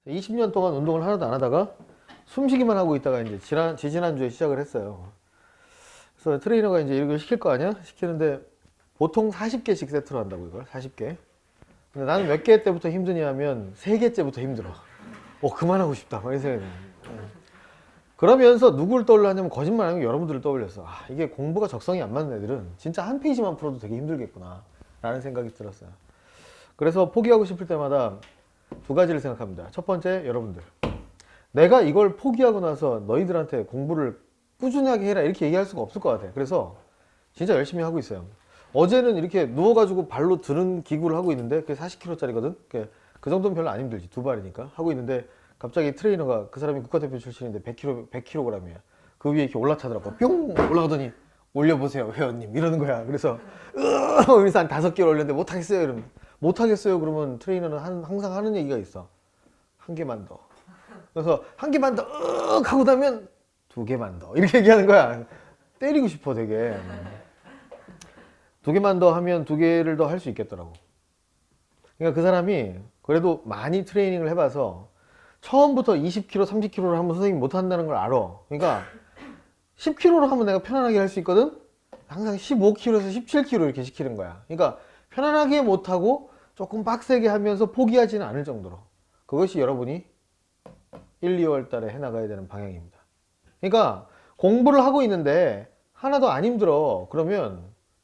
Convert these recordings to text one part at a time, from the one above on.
20년 동안 운동을 하나도 안 하다가 숨쉬기만 하고 있다가 이제 지지난주에 시작을 했어요. 그래서 트레이너가 이제 이걸 시킬 거 아니야? 시키는데 보통 40개씩 세트로 한다고 이걸 40개. 근데 나는 몇 개 때부터 힘드냐 하면 3개째부터 힘들어. 그만하고 싶다. 막 이 생각이 들어요. 그러면서 누구를 떠올랐냐면 거짓말 아니고 여러분들을 떠올렸어. 이게 공부가 적성이 안 맞는 애들은 진짜 한 페이지만 풀어도 되게 힘들겠구나 라는 생각이 들었어요. 그래서 포기하고 싶을 때마다 두 가지를 생각합니다. 첫 번째, 여러분들, 내가 이걸 포기하고 나서 너희들한테 공부를 꾸준하게 해라 이렇게 얘기할 수가 없을 것 같아. 그래서 진짜 열심히 하고 있어요. 어제는 이렇게 누워가지고 발로 드는 기구를 하고 있는데 그게 40kg짜리거든. 그 정도면 별로 안 힘들지, 두 발이니까. 하고 있는데 갑자기 트레이너가, 그 사람이 국가대표 출신인데 100kg이야. 그 위에 이렇게 올라타더라고. 뿅! 올라가더니 올려보세요 회원님 이러는 거야. 그래서 그래서 한 5개를 올렸는데 못하겠어요 이러면, 못하겠어요 그러면 트레이너는 항상 하는 얘기가 있어. 한 개만 더. 그래서 한 개만 더 하고 나면 2개만 더 이렇게 얘기하는 거야. 때리고 싶어 되게. 2개만 더 하면 2개를 더 할 수 있겠더라고. 그러니까 그 사람이 그래도 많이 트레이닝을 해봐서 처음부터 20kg, 30kg를 하면 선생님이 못한다는 걸 알아. 그러니까 10kg로 하면 내가 편안하게 할 수 있거든. 항상 15kg에서 17kg 이렇게 시키는 거야. 그러니까 편안하게 못하고 조금 빡세게 하면서 포기하지는 않을 정도로. 그것이 여러분이 1, 2월 달에 해나가야 되는 방향입니다. 그러니까 공부를 하고 있는데 하나도 안 힘들어. 그러면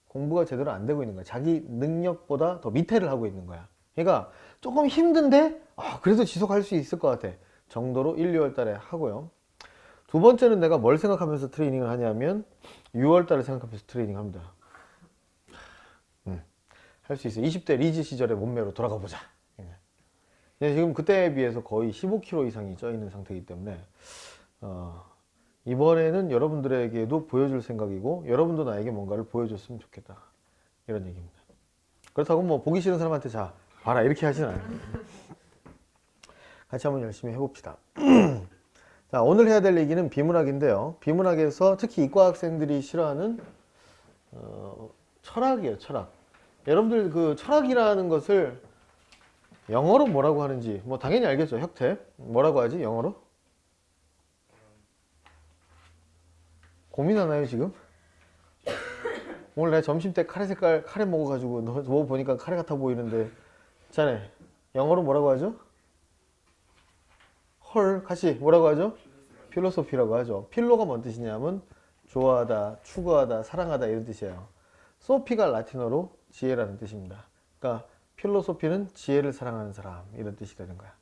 공부가 제대로 안 되고 있는 거야. 자기 능력보다 더 밑에를 하고 있는 거야. 그러니까 조금 힘든데 그래도 지속할 수 있을 것 같아 정도로 1, 2월 달에 하고요. 두 번째는 내가 뭘 생각하면서 트레이닝을 하냐면 6월 달을 생각하면서 트레이닝 합니다. 할 수 있어. 20대 리즈 시절의 몸매로 돌아가 보자. 지금 그때에 비해서 거의 15kg 이상이 쪄 있는 상태이기 때문에 이번에는 여러분들에게도 보여줄 생각이고 여러분도 나에게 뭔가를 보여줬으면 좋겠다 이런 얘기입니다. 그렇다고 뭐 보기 싫은 사람한테 자 봐라 이렇게 하진 않아요. 같이 한번 열심히 해봅시다. 자, 오늘 해야 될 얘기는 비문학인데요. 비문학에서 특히 이과 학생들이 싫어하는 철학이에요. 철학. 여러분들 그 철학이라는 것을 영어로 뭐라고 하는지 뭐 당연히 알겠죠. 혁태 뭐라고 하지 영어로? 고민하나요 지금? 오늘 내가 점심때 카레 색깔 카레 먹어가지고 너 보니까 카레 같아 보이는데 자네 영어로 뭐라고 하죠? 헐 같이 뭐라고 하죠? 필로소피라고 하죠. 필로가 뭔 뜻이냐면 좋아하다, 추구하다, 사랑하다 이런 뜻이에요. 소피가 라틴어로 지혜라는 뜻입니다. 그러니까 필로소피는 지혜를 사랑하는 사람 이런 뜻이 되는 거야.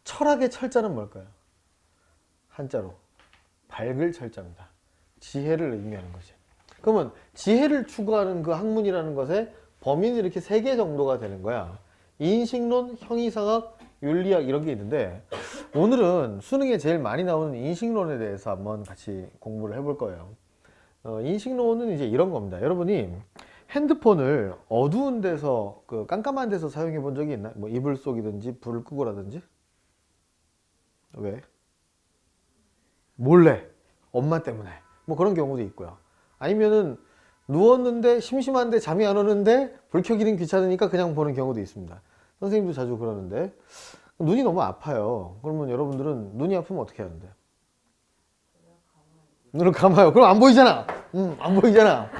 철학의 철자는 뭘까요? 한자로 밝을 철자입니다. 지혜를 의미하는 거지. 그러면 지혜를 추구하는 그 학문이라는 것의 범위는 이렇게 3개 정도가 되는 거야. 인식론, 형이상학, 윤리학 이런 게 있는데 오늘은 수능에 제일 많이 나오는 인식론에 대해서 한번 같이 공부를 해볼 거예요. 인식론은 이제 이런 겁니다. 여러분이 핸드폰을 어두운 데서 깜깜한 데서 사용해 본 적이 있나요? 뭐 이불 속이든지 불을 끄고라든지. 왜? 몰래 엄마 때문에 뭐 그런 경우도 있고요. 아니면은 누웠는데 심심한데 잠이 안 오는데 불 켜기는 귀찮으니까 그냥 보는 경우도 있습니다. 선생님도 자주 그러는데 눈이 너무 아파요. 그러면 여러분들은 눈이 아프면 어떻게 하는데? 눈을 감아요. 그럼 안 보이잖아. 안 보이잖아.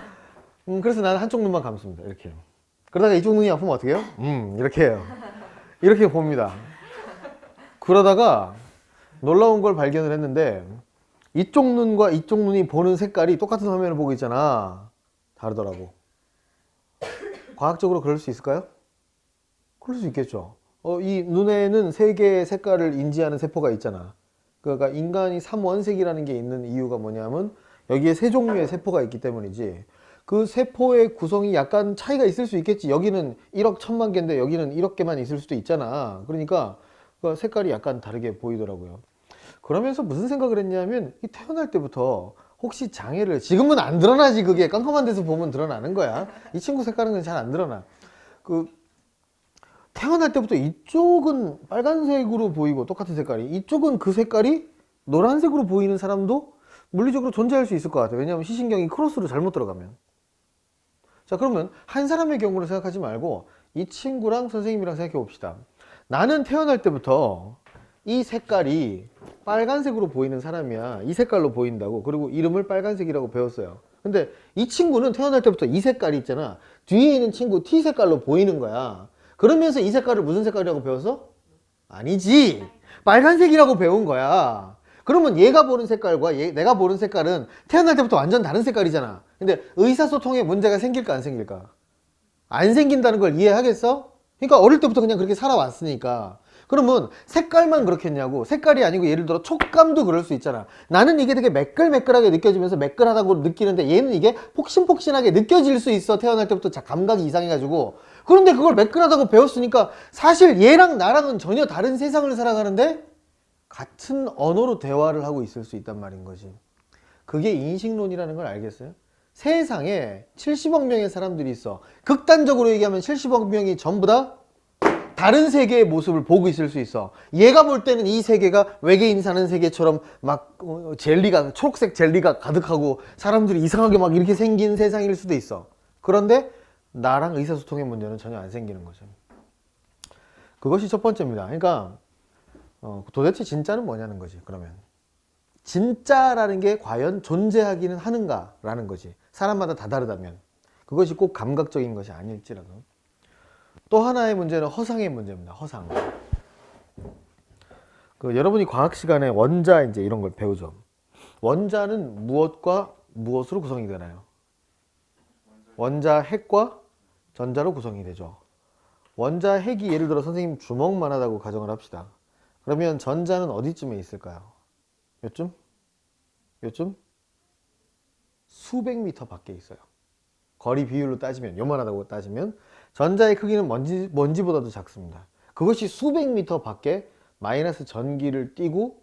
그래서 나는 한쪽 눈만 감습니다. 이렇게요. 그러다가 이쪽 눈이 아프면 어떻게 해요? 이렇게 해요. 이렇게 봅니다. 그러다가 놀라운 걸 발견을 했는데 이쪽 눈과 이쪽 눈이 보는 색깔이 똑같은 화면을 보고 있잖아. 다르더라고. 과학적으로 그럴 수 있을까요? 그럴 수 있겠죠. 이 눈에는 3개의 색깔을 인지하는 세포가 있잖아. 그러니까 인간이 3원색이라는 게 있는 이유가 뭐냐면 여기에 3종류의 세포가 있기 때문이지. 그 세포의 구성이 약간 차이가 있을 수 있겠지. 여기는 1억 1000만 개인데 여기는 1억 개만 있을 수도 있잖아. 그러니까 그 색깔이 약간 다르게 보이더라고요. 그러면서 무슨 생각을 했냐면 이 태어날 때부터 혹시 장애를, 지금은 안 드러나지. 그게 깜깜한 데서 보면 드러나는 거야. 이 친구 색깔은 잘 안 드러나. 태어날 때부터 이쪽은 빨간색으로 보이고 똑같은 색깔이, 이쪽은 그 색깔이 노란색으로 보이는 사람도 물리적으로 존재할 수 있을 것 같아요. 왜냐하면 시신경이 크로스로 잘못 들어가면. 자, 그러면 한 사람의 경우를 생각하지 말고 이 친구랑 선생님이랑 생각해 봅시다. 나는 태어날 때부터 이 색깔이 빨간색으로 보이는 사람이야. 이 색깔로 보인다고. 그리고 이름을 빨간색이라고 배웠어요. 근데 이 친구는 태어날 때부터 이 색깔이 있잖아. 뒤에 있는 친구 T 색깔로 보이는 거야. 그러면서 이 색깔을 무슨 색깔이라고 배웠어? 아니지. 빨간색이라고 배운 거야. 그러면 얘가 보는 색깔과 내가 보는 색깔은 태어날 때부터 완전 다른 색깔이잖아. 근데 의사소통에 문제가 생길까 안 생길까? 안 생긴다는 걸 이해하겠어? 그러니까 어릴 때부터 그냥 그렇게 살아왔으니까. 그러면 색깔만 그렇겠냐고. 색깔이 아니고 예를 들어 촉감도 그럴 수 있잖아. 나는 이게 되게 매끌매끌하게 느껴지면서 매끌하다고 느끼는데 얘는 이게 폭신폭신하게 느껴질 수 있어. 태어날 때부터 감각이 이상해가지고. 그런데 그걸 매끌하다고 배웠으니까 사실 얘랑 나랑은 전혀 다른 세상을 살아가는데 같은 언어로 대화를 하고 있을 수 있단 말인 거지. 그게 인식론이라는 걸 알겠어요? 세상에 70억 명의 사람들이 있어. 극단적으로 얘기하면 70억 명이 전부 다 다른 세계의 모습을 보고 있을 수 있어. 얘가 볼 때는 이 세계가 외계인 사는 세계처럼 막 젤리가, 초록색 젤리가 가득하고 사람들이 이상하게 막 이렇게 생긴 세상일 수도 있어. 그런데 나랑 의사소통의 문제는 전혀 안 생기는 거죠. 그것이 첫 번째입니다. 그러니까 도대체 진짜는 뭐냐는 거지. 그러면 진짜라는 게 과연 존재하기는 하는가라는 거지. 사람마다 다 다르다면. 그것이 꼭 감각적인 것이 아닐지라도. 또 하나의 문제는 허상의 문제입니다. 허상. 여러분이 과학 시간에 원자 이제 이런 걸 배우죠. 원자는 무엇과 무엇으로 구성이 되나요? 원자 핵과 전자로 구성이 되죠. 원자 핵이 예를 들어 선생님 주먹만 하다고 가정을 합시다. 그러면 전자는 어디쯤에 있을까요? 요쯤? 요쯤? 수백 미터 밖에 있어요. 거리 비율로 따지면, 요만하다고 따지면 전자의 크기는 먼지보다도 작습니다. 그것이 수백 미터 밖에 마이너스 전기를 띠고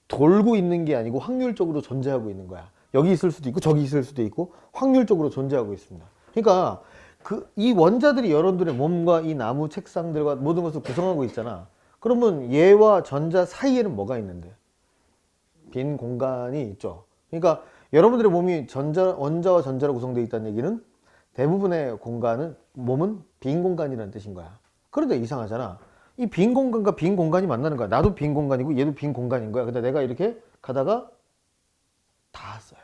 돌고 있는 게 아니고 확률적으로 존재하고 있는 거야. 여기 있을 수도 있고 저기 있을 수도 있고 확률적으로 존재하고 있습니다. 그러니까 이 원자들이 여러분들의 몸과 이 나무 책상들과 모든 것을 구성하고 있잖아. 그러면 얘와 전자 사이에는 뭐가 있는데? 빈 공간이 있죠. 그러니까 여러분들의 몸이 원자와 전자로 구성되어 있다는 얘기는 대부분의 몸은 빈 공간이라는 뜻인 거야. 그런데 이상하잖아. 이 빈 공간과 빈 공간이 만나는 거야. 나도 빈 공간이고 얘도 빈 공간인 거야. 근데 내가 이렇게 가다가 닿았어요.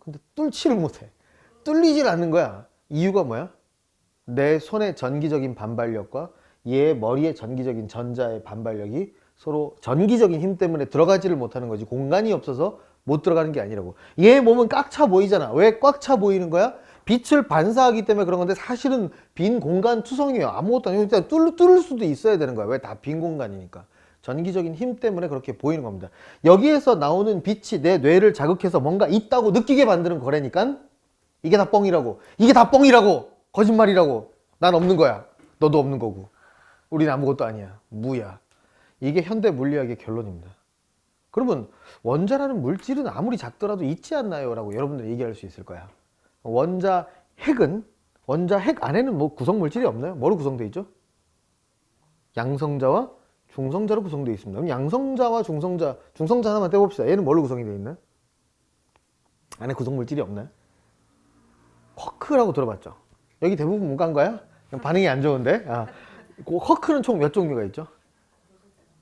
근데 뚫지를 못해. 뚫리질 않는 거야. 이유가 뭐야? 내 손의 전기적인 반발력과 얘 머리의 전기적인 전자의 반발력이 서로 전기적인 힘 때문에 들어가지를 못하는 거지. 공간이 없어서 못 들어가는 게 아니라고. 얘 몸은 꽉 차 보이잖아. 왜 꽉 차 보이는 거야? 빛을 반사하기 때문에 그런 건데 사실은 빈 공간 투성이에요. 아무것도 아니고 일단 뚫을 수도 있어야 되는 거야. 왜? 다 빈 공간이니까. 전기적인 힘 때문에 그렇게 보이는 겁니다. 여기에서 나오는 빛이 내 뇌를 자극해서 뭔가 있다고 느끼게 만드는 거라니까. 이게 다 뻥이라고. 이게 다 뻥이라고. 거짓말이라고. 난 없는 거야. 너도 없는 거고. 우린 아무것도 아니야. 무야. 이게 현대 물리학의 결론입니다. 그러면 원자라는 물질은 아무리 작더라도 있지 않나요? 라고 여러분들 얘기할 수 있을 거야. 원자 핵 안에는 뭐 구성 물질이 없나요? 뭐로 구성되어 있죠? 양성자와 중성자로 구성되어 있습니다. 그럼 양성자와 중성자 하나만 떼봅시다. 얘는 뭘로 구성이 되어 있나요? 안에 구성 물질이 없나요? 쿼크라고 들어봤죠? 여기 대부분 못 간 거야? 반응이 안 좋은데? 쿼크는 총 몇 종류가 있죠?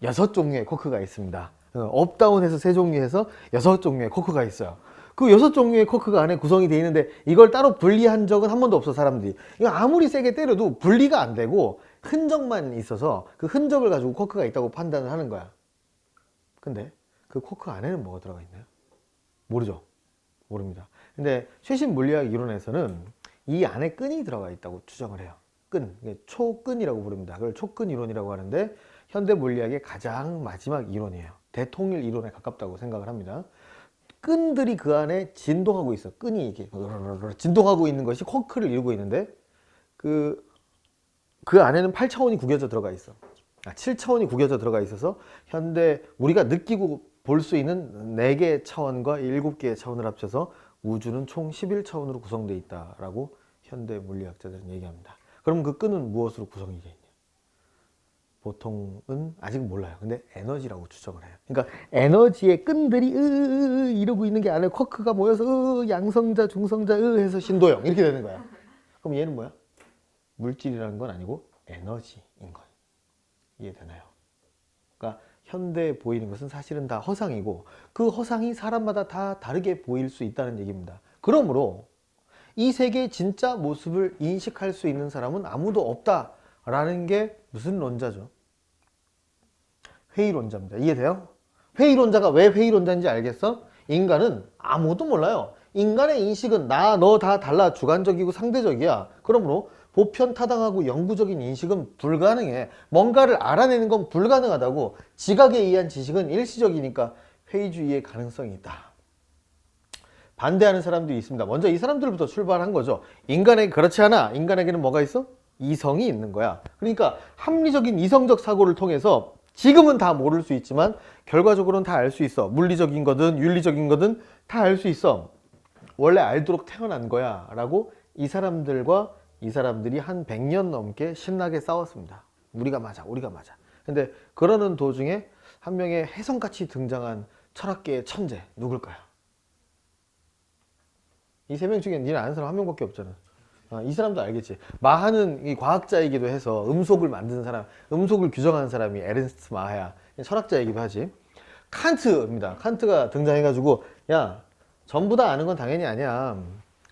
6종류의 쿼크가 있습니다. 업다운해서 3종류에서 6종류의 쿼크가 있어요. 그 6종류의 쿼크가 안에 구성이 되어 있는데 이걸 따로 분리한 적은 한 번도 없어. 사람들이. 이거 아무리 세게 때려도 분리가 안 되고 흔적만 있어서 그 흔적을 가지고 쿼크가 있다고 판단을 하는 거야. 근데 그 쿼크 안에는 뭐가 들어가 있나요? 모르죠. 모릅니다. 근데 최신 물리학 이론에서는 이 안에 끈이 들어가 있다고 추정을 해요. 끈, 초끈이라고 부릅니다. 그걸 초끈 이론이라고 하는데 현대 물리학의 가장 마지막 이론이에요. 대통일 이론에 가깝다고 생각을 합니다. 끈들이 그 안에 진동하고 있어. 끈이 이렇게 진동하고 있는 것이 쿼크를 이루고 있는데 그 안에는 8차원이 구겨져 들어가 있어. 7차원이 구겨져 들어가 있어서 현대 우리가 느끼고 볼 수 있는 4개의 차원과 7개의 차원을 합쳐서 우주는 총 11차원으로 구성되어 있다라고 현대 물리학자들은 얘기합니다. 그럼 그 끈은 무엇으로 구성이 되어 있냐? 보통은 아직 몰라요. 근데 에너지라고 추정을 해요. 그러니까 에너지의 끈들이 이러고 있는 게 안에 쿼크가 모여서 양성자, 중성자 해서 신도형 이렇게 되는 거야. 그럼 얘는 뭐야? 물질이라는 건 아니고 에너지인 거예요. 이해되나요? 그러니까 현대에 보이는 것은 사실은 다 허상이고 그 허상이 사람마다 다 다르게 보일 수 있다는 얘기입니다. 그러므로 이 세계의 진짜 모습을 인식할 수 있는 사람은 아무도 없다라는 게 무슨 론자죠? 회의론자입니다. 이해돼요? 회의론자가 왜 회의론자인지 알겠어? 인간은 아무도 몰라요. 인간의 인식은 나, 너 다 달라 주관적이고 상대적이야. 그러므로 보편타당하고 영구적인 인식은 불가능해. 뭔가를 알아내는 건 불가능하다고. 지각에 의한 지식은 일시적이니까 회의주의의 가능성이 있다. 반대하는 사람들이 있습니다. 먼저 이 사람들부터 출발한 거죠. 인간에게 그렇지 않아. 인간에게는 뭐가 있어? 이성이 있는 거야. 그러니까 합리적인 이성적 사고를 통해서 지금은 다 모를 수 있지만 결과적으로는 다 알 수 있어. 물리적인 거든 윤리적인 거든 다 알 수 있어. 원래 알도록 태어난 거야 라고 이 사람들이 한 100년 넘게 신나게 싸웠습니다. 우리가 맞아, 우리가 맞아. 근데 그러는 도중에 한 명의 혜성같이 등장한 철학계의 천재 누굴까요? 이 세 명 중에 니는 아는 사람 한 명밖에 없잖아. 이 사람도 알겠지. 마하는 이 과학자이기도 해서 음속을 만드는 사람, 음속을 규정하는 사람이 에른스트 마하야. 철학자이기도 하지. 칸트입니다. 칸트가 등장해가지고 야, 전부 다 아는 건 당연히 아니야.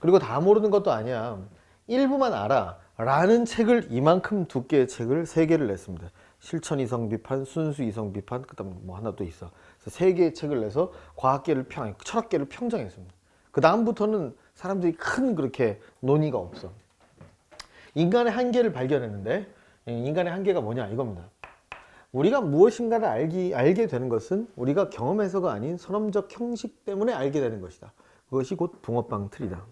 그리고 다 모르는 것도 아니야. 일부만 알아. 라는 책을 이만큼 두께의 책을 3개를 냈습니다. 실천 이성 비판, 순수 이성 비판, 그 다음 뭐 하나 또 있어. 그래서 3개의 책을 내서 과학계를 철학계를 평정했습니다. 그 다음부터는 사람들이 큰 그렇게 논의가 없어. 인간의 한계를 발견했는데 인간의 한계가 뭐냐 이겁니다. 우리가 무엇인가를 알게 되는 것은 우리가 경험해서가 아닌 선험적 형식 때문에 알게 되는 것이다. 그것이 곧 붕어빵 틀이다.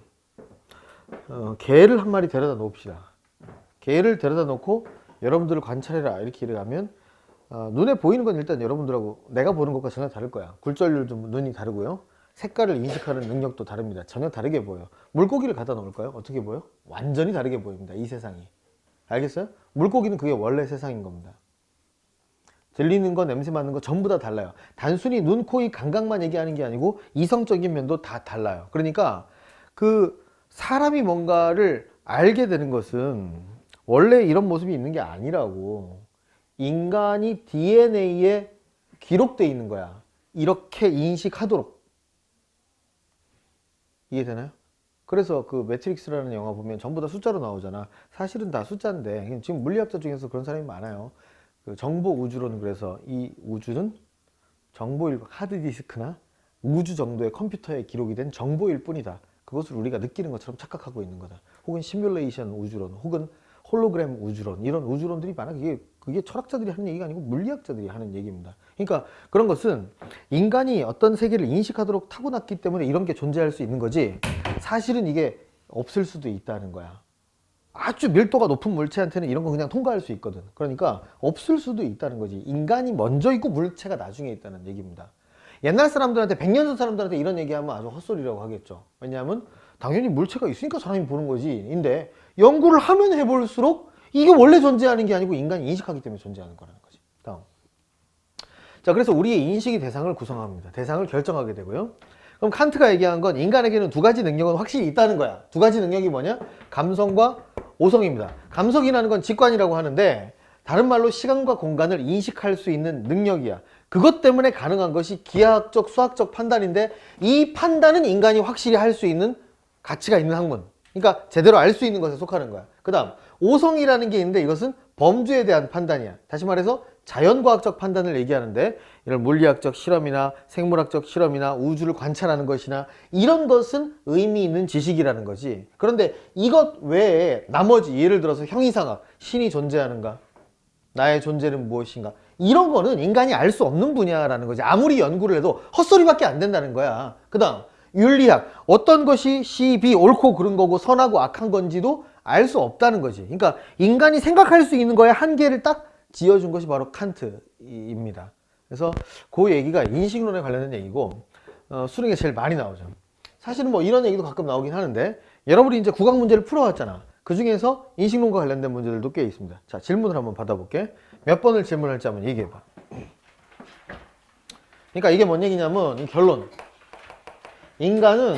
개를 한 마리 데려다 놓읍시다. 개를 데려다 놓고 여러분들을 관찰해라 이렇게 하면 눈에 보이는 건 일단 여러분들하고 내가 보는 것과 전혀 다를 거야. 굴절률도 눈이 다르고요. 색깔을 인식하는 능력도 다릅니다. 전혀 다르게 보여요. 물고기를 갖다 놓을까요? 어떻게 보여? 완전히 다르게 보입니다. 이 세상이. 알겠어요? 물고기는 그게 원래 세상인 겁니다. 들리는 거, 냄새 맡는 거 전부 다 달라요. 단순히 눈, 코, 입 감각만 얘기하는 게 아니고 이성적인 면도 다 달라요. 그러니까 그 사람이 뭔가를 알게 되는 것은 원래 이런 모습이 있는 게 아니라고. 인간이 DNA에 기록되어 있는 거야. 이렇게 인식하도록. 이해되나요? 그래서 그 매트릭스라는 영화 보면 전부 다 숫자로 나오잖아. 사실은 다 숫자인데 지금 물리학자 중에서 그런 사람이 많아요. 그 정보 우주론, 그래서 이 우주는 정보일 하드디스크나 우주 정도의 컴퓨터에 기록이 된 정보일 뿐이다. 그것을 우리가 느끼는 것처럼 착각하고 있는 거다. 혹은 시뮬레이션 우주론, 혹은 홀로그램 우주론, 이런 우주론들이 많아. 그게 철학자들이 하는 얘기가 아니고 물리학자들이 하는 얘기입니다. 그러니까 그런 것은 인간이 어떤 세계를 인식하도록 타고났기 때문에 이런 게 존재할 수 있는 거지, 사실은 이게 없을 수도 있다는 거야. 아주 밀도가 높은 물체한테는 이런 거 그냥 통과할 수 있거든. 그러니까 없을 수도 있다는 거지. 인간이 먼저 있고 물체가 나중에 있다는 얘기입니다. 옛날 사람들한테, 100년 전 사람들한테 이런 얘기하면 아주 헛소리라고 하겠죠. 왜냐하면 당연히 물체가 있으니까 사람이 보는 거지. 근데 연구를 하면 해볼수록 이게 원래 존재하는 게 아니고 인간이 인식하기 때문에 존재하는 거라는 거지. 다음. 자, 그래서 우리의 인식이 대상을 구성합니다. 대상을 결정하게 되고요. 그럼 칸트가 얘기한 건 인간에게는 2가지 능력은 확실히 있다는 거야. 2가지 능력이 뭐냐? 감성과 오성입니다. 감성이라는 건 직관이라고 하는데, 다른 말로 시간과 공간을 인식할 수 있는 능력이야. 그것 때문에 가능한 것이 기하학적, 수학적 판단인데, 이 판단은 인간이 확실히 할 수 있는 가치가 있는 학문. 그러니까 제대로 알 수 있는 것에 속하는 거야. 그 다음 오성이라는 게 있는데, 이것은 범주에 대한 판단이야. 다시 말해서 자연과학적 판단을 얘기하는데, 이런 물리학적 실험이나 생물학적 실험이나 우주를 관찰하는 것이나 이런 것은 의미 있는 지식이라는 거지. 그런데 이것 외에 나머지, 예를 들어서 형이상학, 신이 존재하는가, 나의 존재는 무엇인가, 이런 거는 인간이 알 수 없는 분야라는 거지. 아무리 연구를 해도 헛소리밖에 안 된다는 거야. 그 다음 윤리학, 어떤 것이 시, 비, 옳고 그른 거고 선하고 악한 건지도 알 수 없다는 거지. 그러니까 인간이 생각할 수 있는 거에 한계를 딱 지어준 것이 바로 칸트입니다. 그래서 그 얘기가 인식론에 관련된 얘기고, 수능에 제일 많이 나오죠. 사실은 뭐 이런 얘기도 가끔 나오긴 하는데, 여러분이 이제 국악 문제를 풀어왔잖아. 그 중에서 인식론과 관련된 문제들도 꽤 있습니다. 자, 질문을 한번 받아볼게. 몇 번을 질문할지 한번 얘기해봐. 그러니까 이게 뭔 얘기냐면, 이 결론. 인간은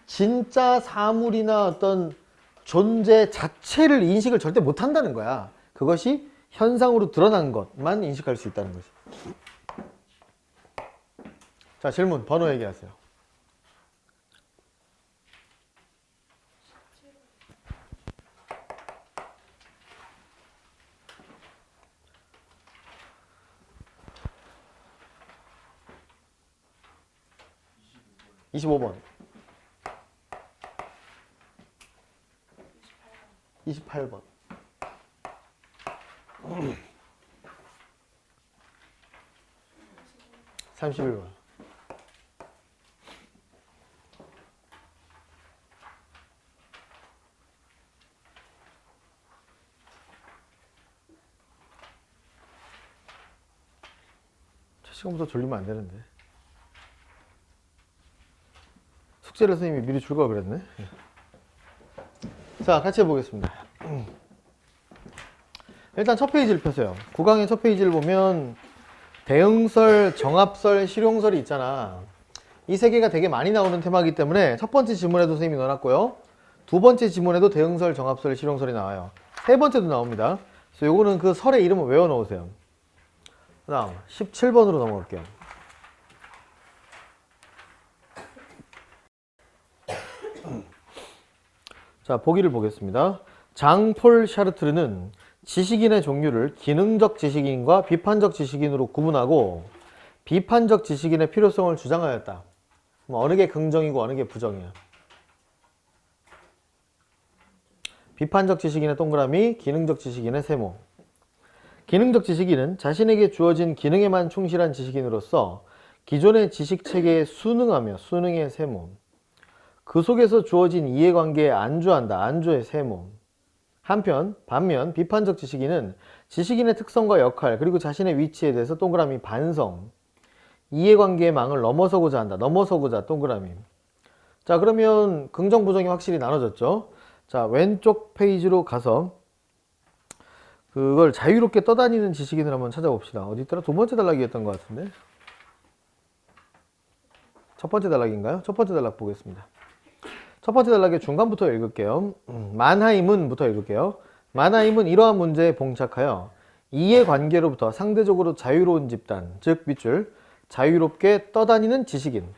진짜 사물이나 어떤 존재 자체를 인식을 절대 못한다는 거야. 그것이 현상으로 드러난 것만 인식할 수 있다는 거지. 자, 질문 번호 얘기하세요. 25번. 28번. 31번. 첫 시간부터 졸리면 안 되는데. 숙제를 선생님이 미리 줄 걸 그랬네. 자, 같이 해보겠습니다. 일단 첫 페이지를 펴세요. 9강의 첫 페이지를 보면 대응설, 정합설, 실용설이 있잖아. 이 세 개가 되게 많이 나오는 테마이기 때문에 첫 번째 지문에도 선생님이 넣어놨고요. 두 번째 지문에도 대응설, 정합설, 실용설이 나와요. 세 번째도 나옵니다. 그래서 요거는 그 설의 이름을 외워 놓으세요. 그 다음 17번으로 넘어갈게요. 자, 보기를 보겠습니다. 장 폴 샤르트르는 지식인의 종류를 기능적 지식인과 비판적 지식인으로 구분하고 비판적 지식인의 필요성을 주장하였다. 그럼 어느 게 긍정이고 어느 게 부정이야? 비판적 지식인의 동그라미, 기능적 지식인의 세모. 기능적 지식인은 자신에게 주어진 기능에만 충실한 지식인으로서 기존의 지식체계에 순응하며 순응의 세모. 그 속에서 주어진 이해관계에 안주한다. 안주의 세모. 반면 비판적 지식인은 지식인의 특성과 역할 그리고 자신의 위치에 대해서 동그라미 반성. 이해관계의 망을 넘어서고자 한다. 넘어서고자 동그라미. 자, 그러면 긍정 부정이 확실히 나눠졌죠. 자, 왼쪽 페이지로 가서 그걸 자유롭게 떠다니는 지식인을 한번 찾아봅시다. 어디 있더라? 두 번째 단락이었던 것 같은데. 첫 번째 단락인가요? 첫 번째 단락 보겠습니다. 첫 번째 단락의 중간부터 읽을게요. 만하임은부터 읽을게요. 만하임은 이러한 문제에 봉착하여 이해관계로부터 상대적으로 자유로운 집단, 즉 밑줄, 자유롭게 떠다니는 지식인들이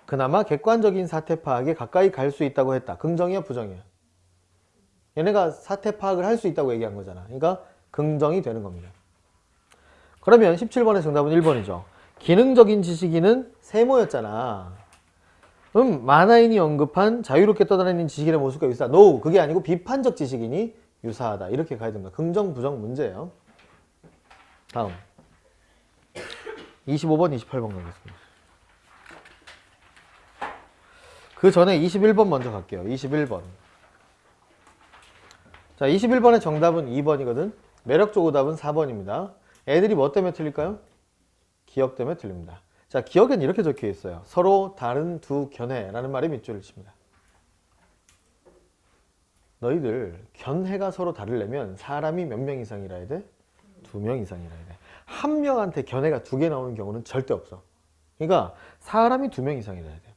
그나마 객관적인 사태 파악에 가까이 갈 수 있다고 했다. 긍정이야, 부정이야? 얘네가 사태 파악을 할 수 있다고 얘기한 거잖아. 그러니까 긍정이 되는 겁니다. 그러면 17번의 정답은 1번이죠. 기능적인 지식인은 세모였잖아. 만하인이 언급한 자유롭게 떠다니는 지식인의 모습과 유사하다. No! 그게 아니고 비판적 지식인이 유사하다. 이렇게 가야 됩니다. 긍정, 부정 문제예요. 다음 25번, 28번 가겠습니다. 그 전에 21번 먼저 갈게요. 21번. 자, 21번의 정답은 2번이거든. 매력적 오답은 4번입니다. 애들이 뭐 때문에 틀릴까요? 기억 때문에 틀립니다. 자, 기억엔 이렇게 적혀 있어요. 서로 다른 두 견해라는 말이 밑줄을 칩니다. 너희들 견해가 서로 다르려면 사람이 몇 명 이상이라 해야 돼? 2명 이상이라 해야 돼. 한 명한테 견해가 2개 나오는 경우는 절대 없어. 그러니까 사람이 2명 이상이라 해야 돼.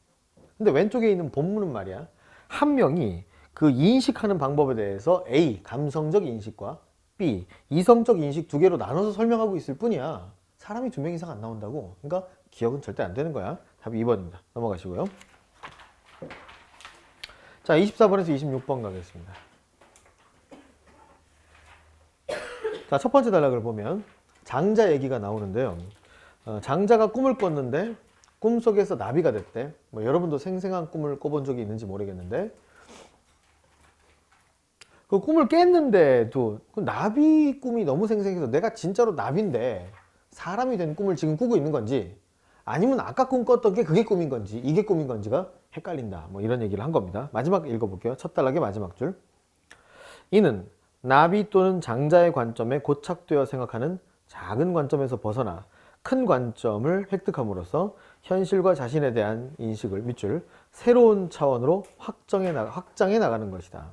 근데 왼쪽에 있는 본문은 말이야. 한 명이 그 인식하는 방법에 대해서 A, 감성적 인식과 B, 이성적 인식 2개로 나눠서 설명하고 있을 뿐이야. 사람이 2명 이상 안 나온다고. 그러니까 기억은 절대 안 되는 거야. 답이 2번입니다. 넘어가시고요. 자, 24번에서 26번 가겠습니다. 자, 첫 번째 단락을 보면 장자 얘기가 나오는데요. 장자가 꿈을 꿨는데 꿈속에서 나비가 됐대. 뭐 여러분도 생생한 꿈을 꿔본 적이 있는지 모르겠는데 그 꿈을 깼는데도 그 나비 꿈이 너무 생생해서 내가 진짜로 나비인데 사람이 된 꿈을 지금 꾸고 있는 건지 아니면 아까 꿈 꿨던 게 그게 꿈인 건지 이게 꿈인 건지가 헷갈린다. 뭐 이런 얘기를 한 겁니다. 마지막 읽어볼게요. 첫 단락의 마지막 줄. 이는 나비 또는 장자의 관점에 고착되어 생각하는 작은 관점에서 벗어나 큰 관점을 획득함으로써 현실과 자신에 대한 인식을 밑줄 새로운 차원으로 확장해 나가는 것이다.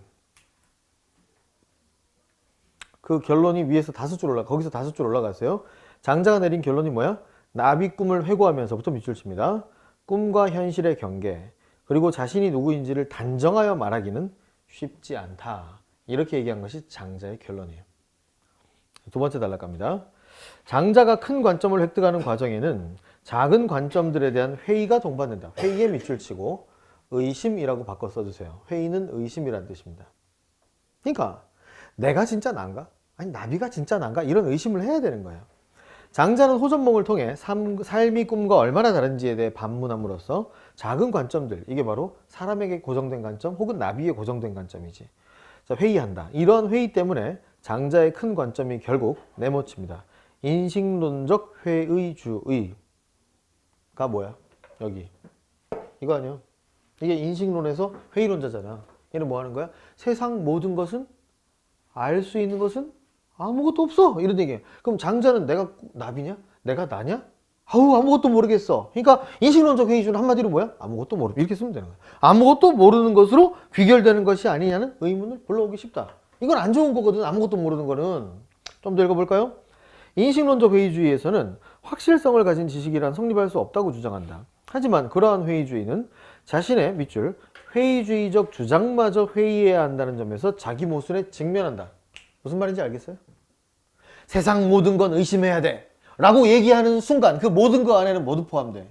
그 결론이 위에서 5줄 거기서 5줄 올라갔어요. 장자가 내린 결론이 뭐야? 나비 꿈을 회고하면서부터 밑줄 칩니다. 꿈과 현실의 경계, 그리고 자신이 누구인지를 단정하여 말하기는 쉽지 않다. 이렇게 얘기한 것이 장자의 결론이에요. 두 번째 단락 갑니다. 장자가 큰 관점을 획득하는 과정에는 작은 관점들에 대한 회의가 동반된다. 회의에 밑줄 치고 의심이라고 바꿔 써주세요. 회의는 의심이라는 뜻입니다. 그러니까 내가 진짜 난가? 아니 나비가 진짜 난가? 이런 의심을 해야 되는 거예요. 장자는 호전몽을 통해 삶이 꿈과 얼마나 다른지에 대해 반문함으로써 작은 관점들, 이게 바로 사람에게 고정된 관점 혹은 나비에 고정된 관점이지. 자, 회의한다. 이러한 회의 때문에 장자의 큰 관점이 결국 네모칩니다. 인식론적 회의주의가 뭐야? 여기 이거 아니야? 이게 인식론에서 회의론자잖아. 얘는 뭐 하는 거야? 세상 모든 것은, 알 수 있는 것은 아무것도 없어, 이런 얘기예요. 그럼 장자는 내가 나비냐? 내가 나냐? 아우 아무것도 모르겠어. 그러니까 인식론적 회의주는 한마디로 뭐야? 아무것도 모르, 이렇게 쓰면 되는 거야. 아무것도 모르는 것으로 귀결되는 것이 아니냐는 의문을 불러오기 쉽다. 이건 안 좋은 거거든. 아무것도 모르는 거는. 좀 더 읽어볼까요? 인식론적 회의주의에서는 확실성을 가진 지식이란 성립할 수 없다고 주장한다. 하지만 그러한 회의주의는 자신의 밑줄 회의주의적 주장마저 회의해야 한다는 점에서 자기 모순에 직면한다. 무슨 말인지 알겠어요? 세상 모든 건 의심해야 돼 라고 얘기하는 순간 그 모든 거 안에는 모두 포함돼.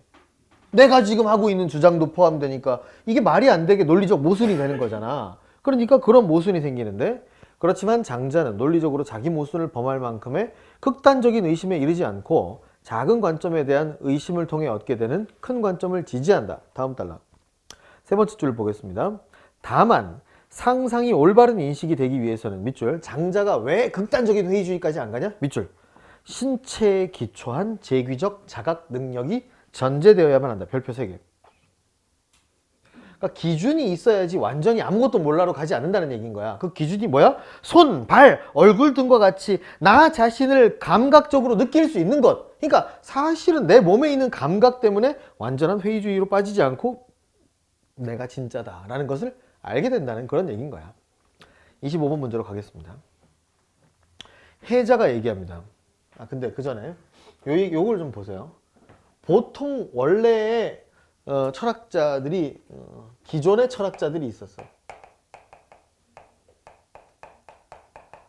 내가 지금 하고 있는 주장도 포함되니까 이게 말이 안 되게 논리적 모순이 되는 거잖아. 그러니까 그런 모순이 생기는데, 그렇지만 장자는 논리적으로 자기 모순을 범할 만큼의 극단적인 의심에 이르지 않고 작은 관점에 대한 의심을 통해 얻게 되는 큰 관점을 지지한다. 다음 단락 세 번째 줄을 보겠습니다. 다만 상상이 올바른 인식이 되기 위해서는 밑줄 장자가 왜 극단적인 회의주의까지 안 가냐? 밑줄 신체에 기초한 재귀적 자각 능력이 전제되어야만 한다. 별표 3개. 그러니까 기준이 있어야지 완전히 아무것도 몰라로 가지 않는다는 얘기인 거야. 그 기준이 뭐야? 손, 발, 얼굴 등과 같이 나 자신을 감각적으로 느낄 수 있는 것. 그러니까 사실은 내 몸에 있는 감각 때문에 완전한 회의주의로 빠지지 않고 내가 진짜다 라는 것을 알게 된다는 그런 얘기인 거야. 25번 문제로 가겠습니다. 해자가 얘기합니다. 근데 그 전에 요걸 좀 보세요. 보통 원래의 철학자들이 기존의 철학자들이 있었어.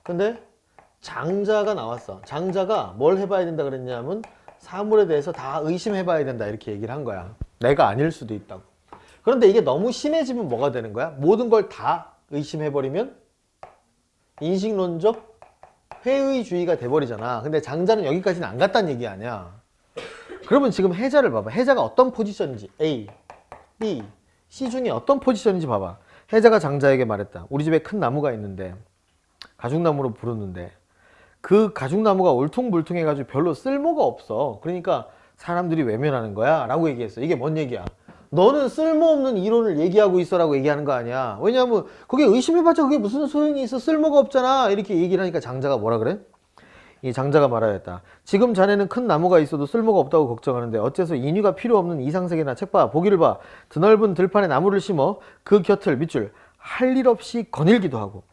근데 장자가 나왔어. 장자가 뭘 해봐야 된다 그랬냐면 사물에 대해서 다 의심해봐야 된다 이렇게 얘기를 한 거야. 내가 아닐 수도 있다고. 그런데 이게 너무 심해지면 뭐가 되는 거야? 모든 걸 다 의심해버리면 인식론적 회의주의가 돼버리잖아. 근데 장자는 여기까지는 안 갔다는 얘기 아니야. 그러면 지금 해자를 봐봐. 해자가 어떤 포지션인지 A, B, C 중에 어떤 포지션인지 봐봐. 해자가 장자에게 말했다. 우리 집에 큰 나무가 있는데 가죽나무로 부르는데 그 가죽나무가 울퉁불퉁해가지고 별로 쓸모가 없어. 그러니까 사람들이 외면하는 거야 라고 얘기했어. 이게 뭔 얘기야? 너는 쓸모없는 이론을 얘기하고 있어 라고 얘기하는 거 아니야. 왜냐하면 그게 의심해봤자 그게 무슨 소용이 있어. 쓸모가 없잖아. 이렇게 얘기를 하니까 장자가 뭐라 그래? 이 장자가 말하였다. 지금 자네는 큰 나무가 있어도 쓸모가 없다고 걱정하는데 어째서 인위가 필요 없는 이상세계나 책 봐, 보기를 봐. 드넓은 들판에 나무를 심어 그 곁을 밑줄 할 일 없이 거닐기도 하고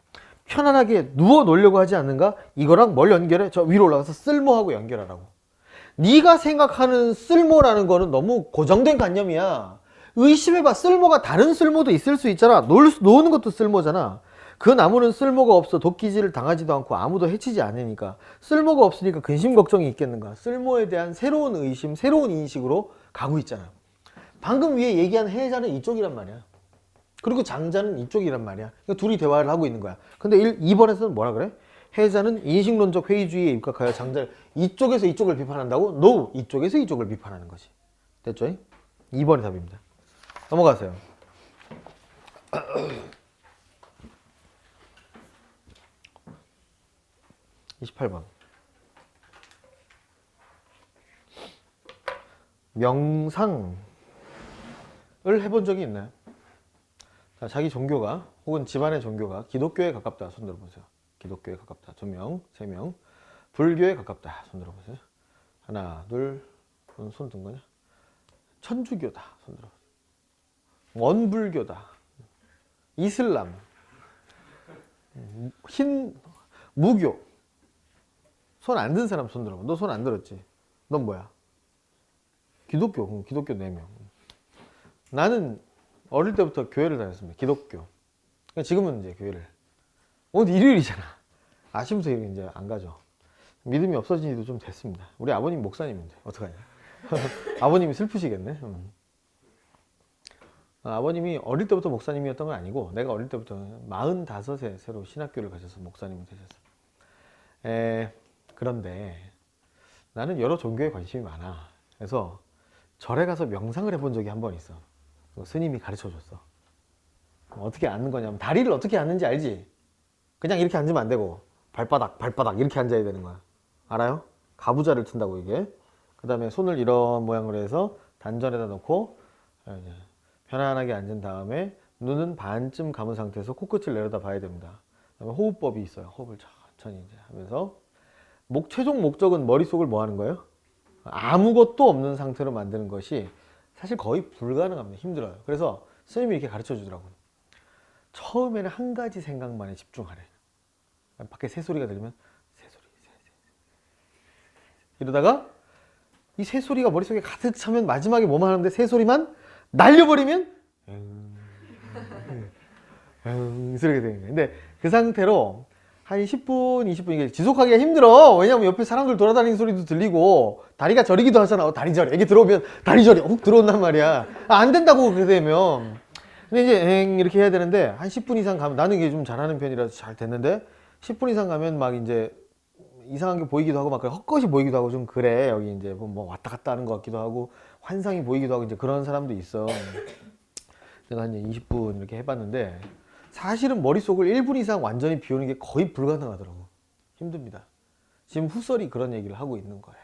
편안하게 누워 놀려고 하지 않는가? 이거랑 뭘 연결해? 저 위로 올라가서 쓸모하고 연결하라고. 네가 생각하는 쓸모라는 거는 너무 고정된 관념이야. 의심해봐. 쓸모가 다른 쓸모도 있을 수 있잖아. 노는 것도 쓸모잖아. 그 나무는 쓸모가 없어 도끼질을 당하지도 않고 아무도 해치지 않으니까 쓸모가 없으니까 근심 걱정이 있겠는가. 쓸모에 대한 새로운 의심, 새로운 인식으로 가고 있잖아. 방금 위에 얘기한 해자는 이쪽이란 말이야. 그리고 장자는 이쪽이란 말이야. 그러니까 둘이 대화를 하고 있는 거야. 근데 2번에서는 뭐라 그래? 해자는 인식론적 회의주의에 입각하여 장자를 이쪽에서 이쪽을 비판한다고? No! 이쪽에서 이쪽을 비판하는 거지. 됐죠? 2번이 답입니다. 넘어가세요. 28번. 명상을 해본 적이 있나요? 자, 자기 종교가 혹은 집안의 종교가 기독교에 가깝다. 손 들어보세요. 기독교에 가깝다. 2명, 3명. 불교에 가깝다. 손 들어보세요. 하나, 둘, 손 든 거냐? 천주교다. 손 들어보세요. 원불교다. 이슬람, 무교. 손 안 든 사람 손 들어봐. 너 손 안 들었지? 넌 뭐야? 기독교. 기독교 4명. 나는 어릴 때부터 교회를 다녔습니다. 기독교. 지금은 이제 교회를 오늘 일요일이잖아. 아침부터 이제 안 가죠. 믿음이 없어진 지도 좀 됐습니다. 우리 아버님 목사님인데 어떡하냐. 아버님이 슬프시겠네. 아버님이 어릴 때부터 목사님이었던 건 아니고 내가 어릴 때부터 45세 새로 신학교를 가셔서 목사님이 되셨어요. 그런데 나는 여러 종교에 관심이 많아. 그래서 절에 가서 명상을 해본 적이 한 번 있어. 스님이 가르쳐 줬어. 어떻게 앉는 거냐면 다리를 어떻게 앉는지 알지? 그냥 이렇게 앉으면 안 되고 발바닥 이렇게 앉아야 되는 거야. 알아요? 가부좌를 튼다고 이게. 그 다음에 손을 이런 모양으로 해서 단전에다 놓고 편안하게 앉은 다음에 눈은 반쯤 감은 상태에서 코끝을 내려다 봐야 됩니다. 그 다음에 호흡법이 있어요. 호흡을 천천히 이제 하면서 최종 목적은 머릿속을 뭐 하는 거예요? 아무것도 없는 상태로 만드는 것이 사실 거의 불가능합니다. 힘들어요. 그래서 스님이 이렇게 가르쳐 주더라고요. 처음에는 한 가지 생각만에 집중하래. 밖에 새소리가 들리면 새소리 이러다가 이 새소리가 머릿속에 가득 차면 마지막에 뭐만 하는데 새소리만 날려버리면 소리가 되는 거예요. 근데 그 상태로 한 10분, 20분 이게 지속하기가 힘들어. 왜냐면 옆에 사람들 돌아다니는 소리도 들리고 다리가 저리기도 하잖아. 다리 저리. 여기 들어오면 다리 저리 훅 들어온단 말이야. 안 된다고 그렇게 되면. 근데 이제 이렇게 해야 되는데 한 10분 이상 가면 나는 이게 좀 잘하는 편이라서 잘 됐는데 10분 이상 가면 막 이제 이상한 게 보이기도 하고 막 헛것이 보이기도 하고 좀 그래. 여기 이제 뭐 왔다 갔다 하는 것 같기도 하고 환상이 보이기도 하고 이제 그런 사람도 있어. 내가 한 20분 이렇게 해봤는데 사실은 머릿속을 1분 이상 완전히 비우는 게 거의 불가능하더라고. 힘듭니다. 지금 후설이 그런 얘기를 하고 있는 거예요.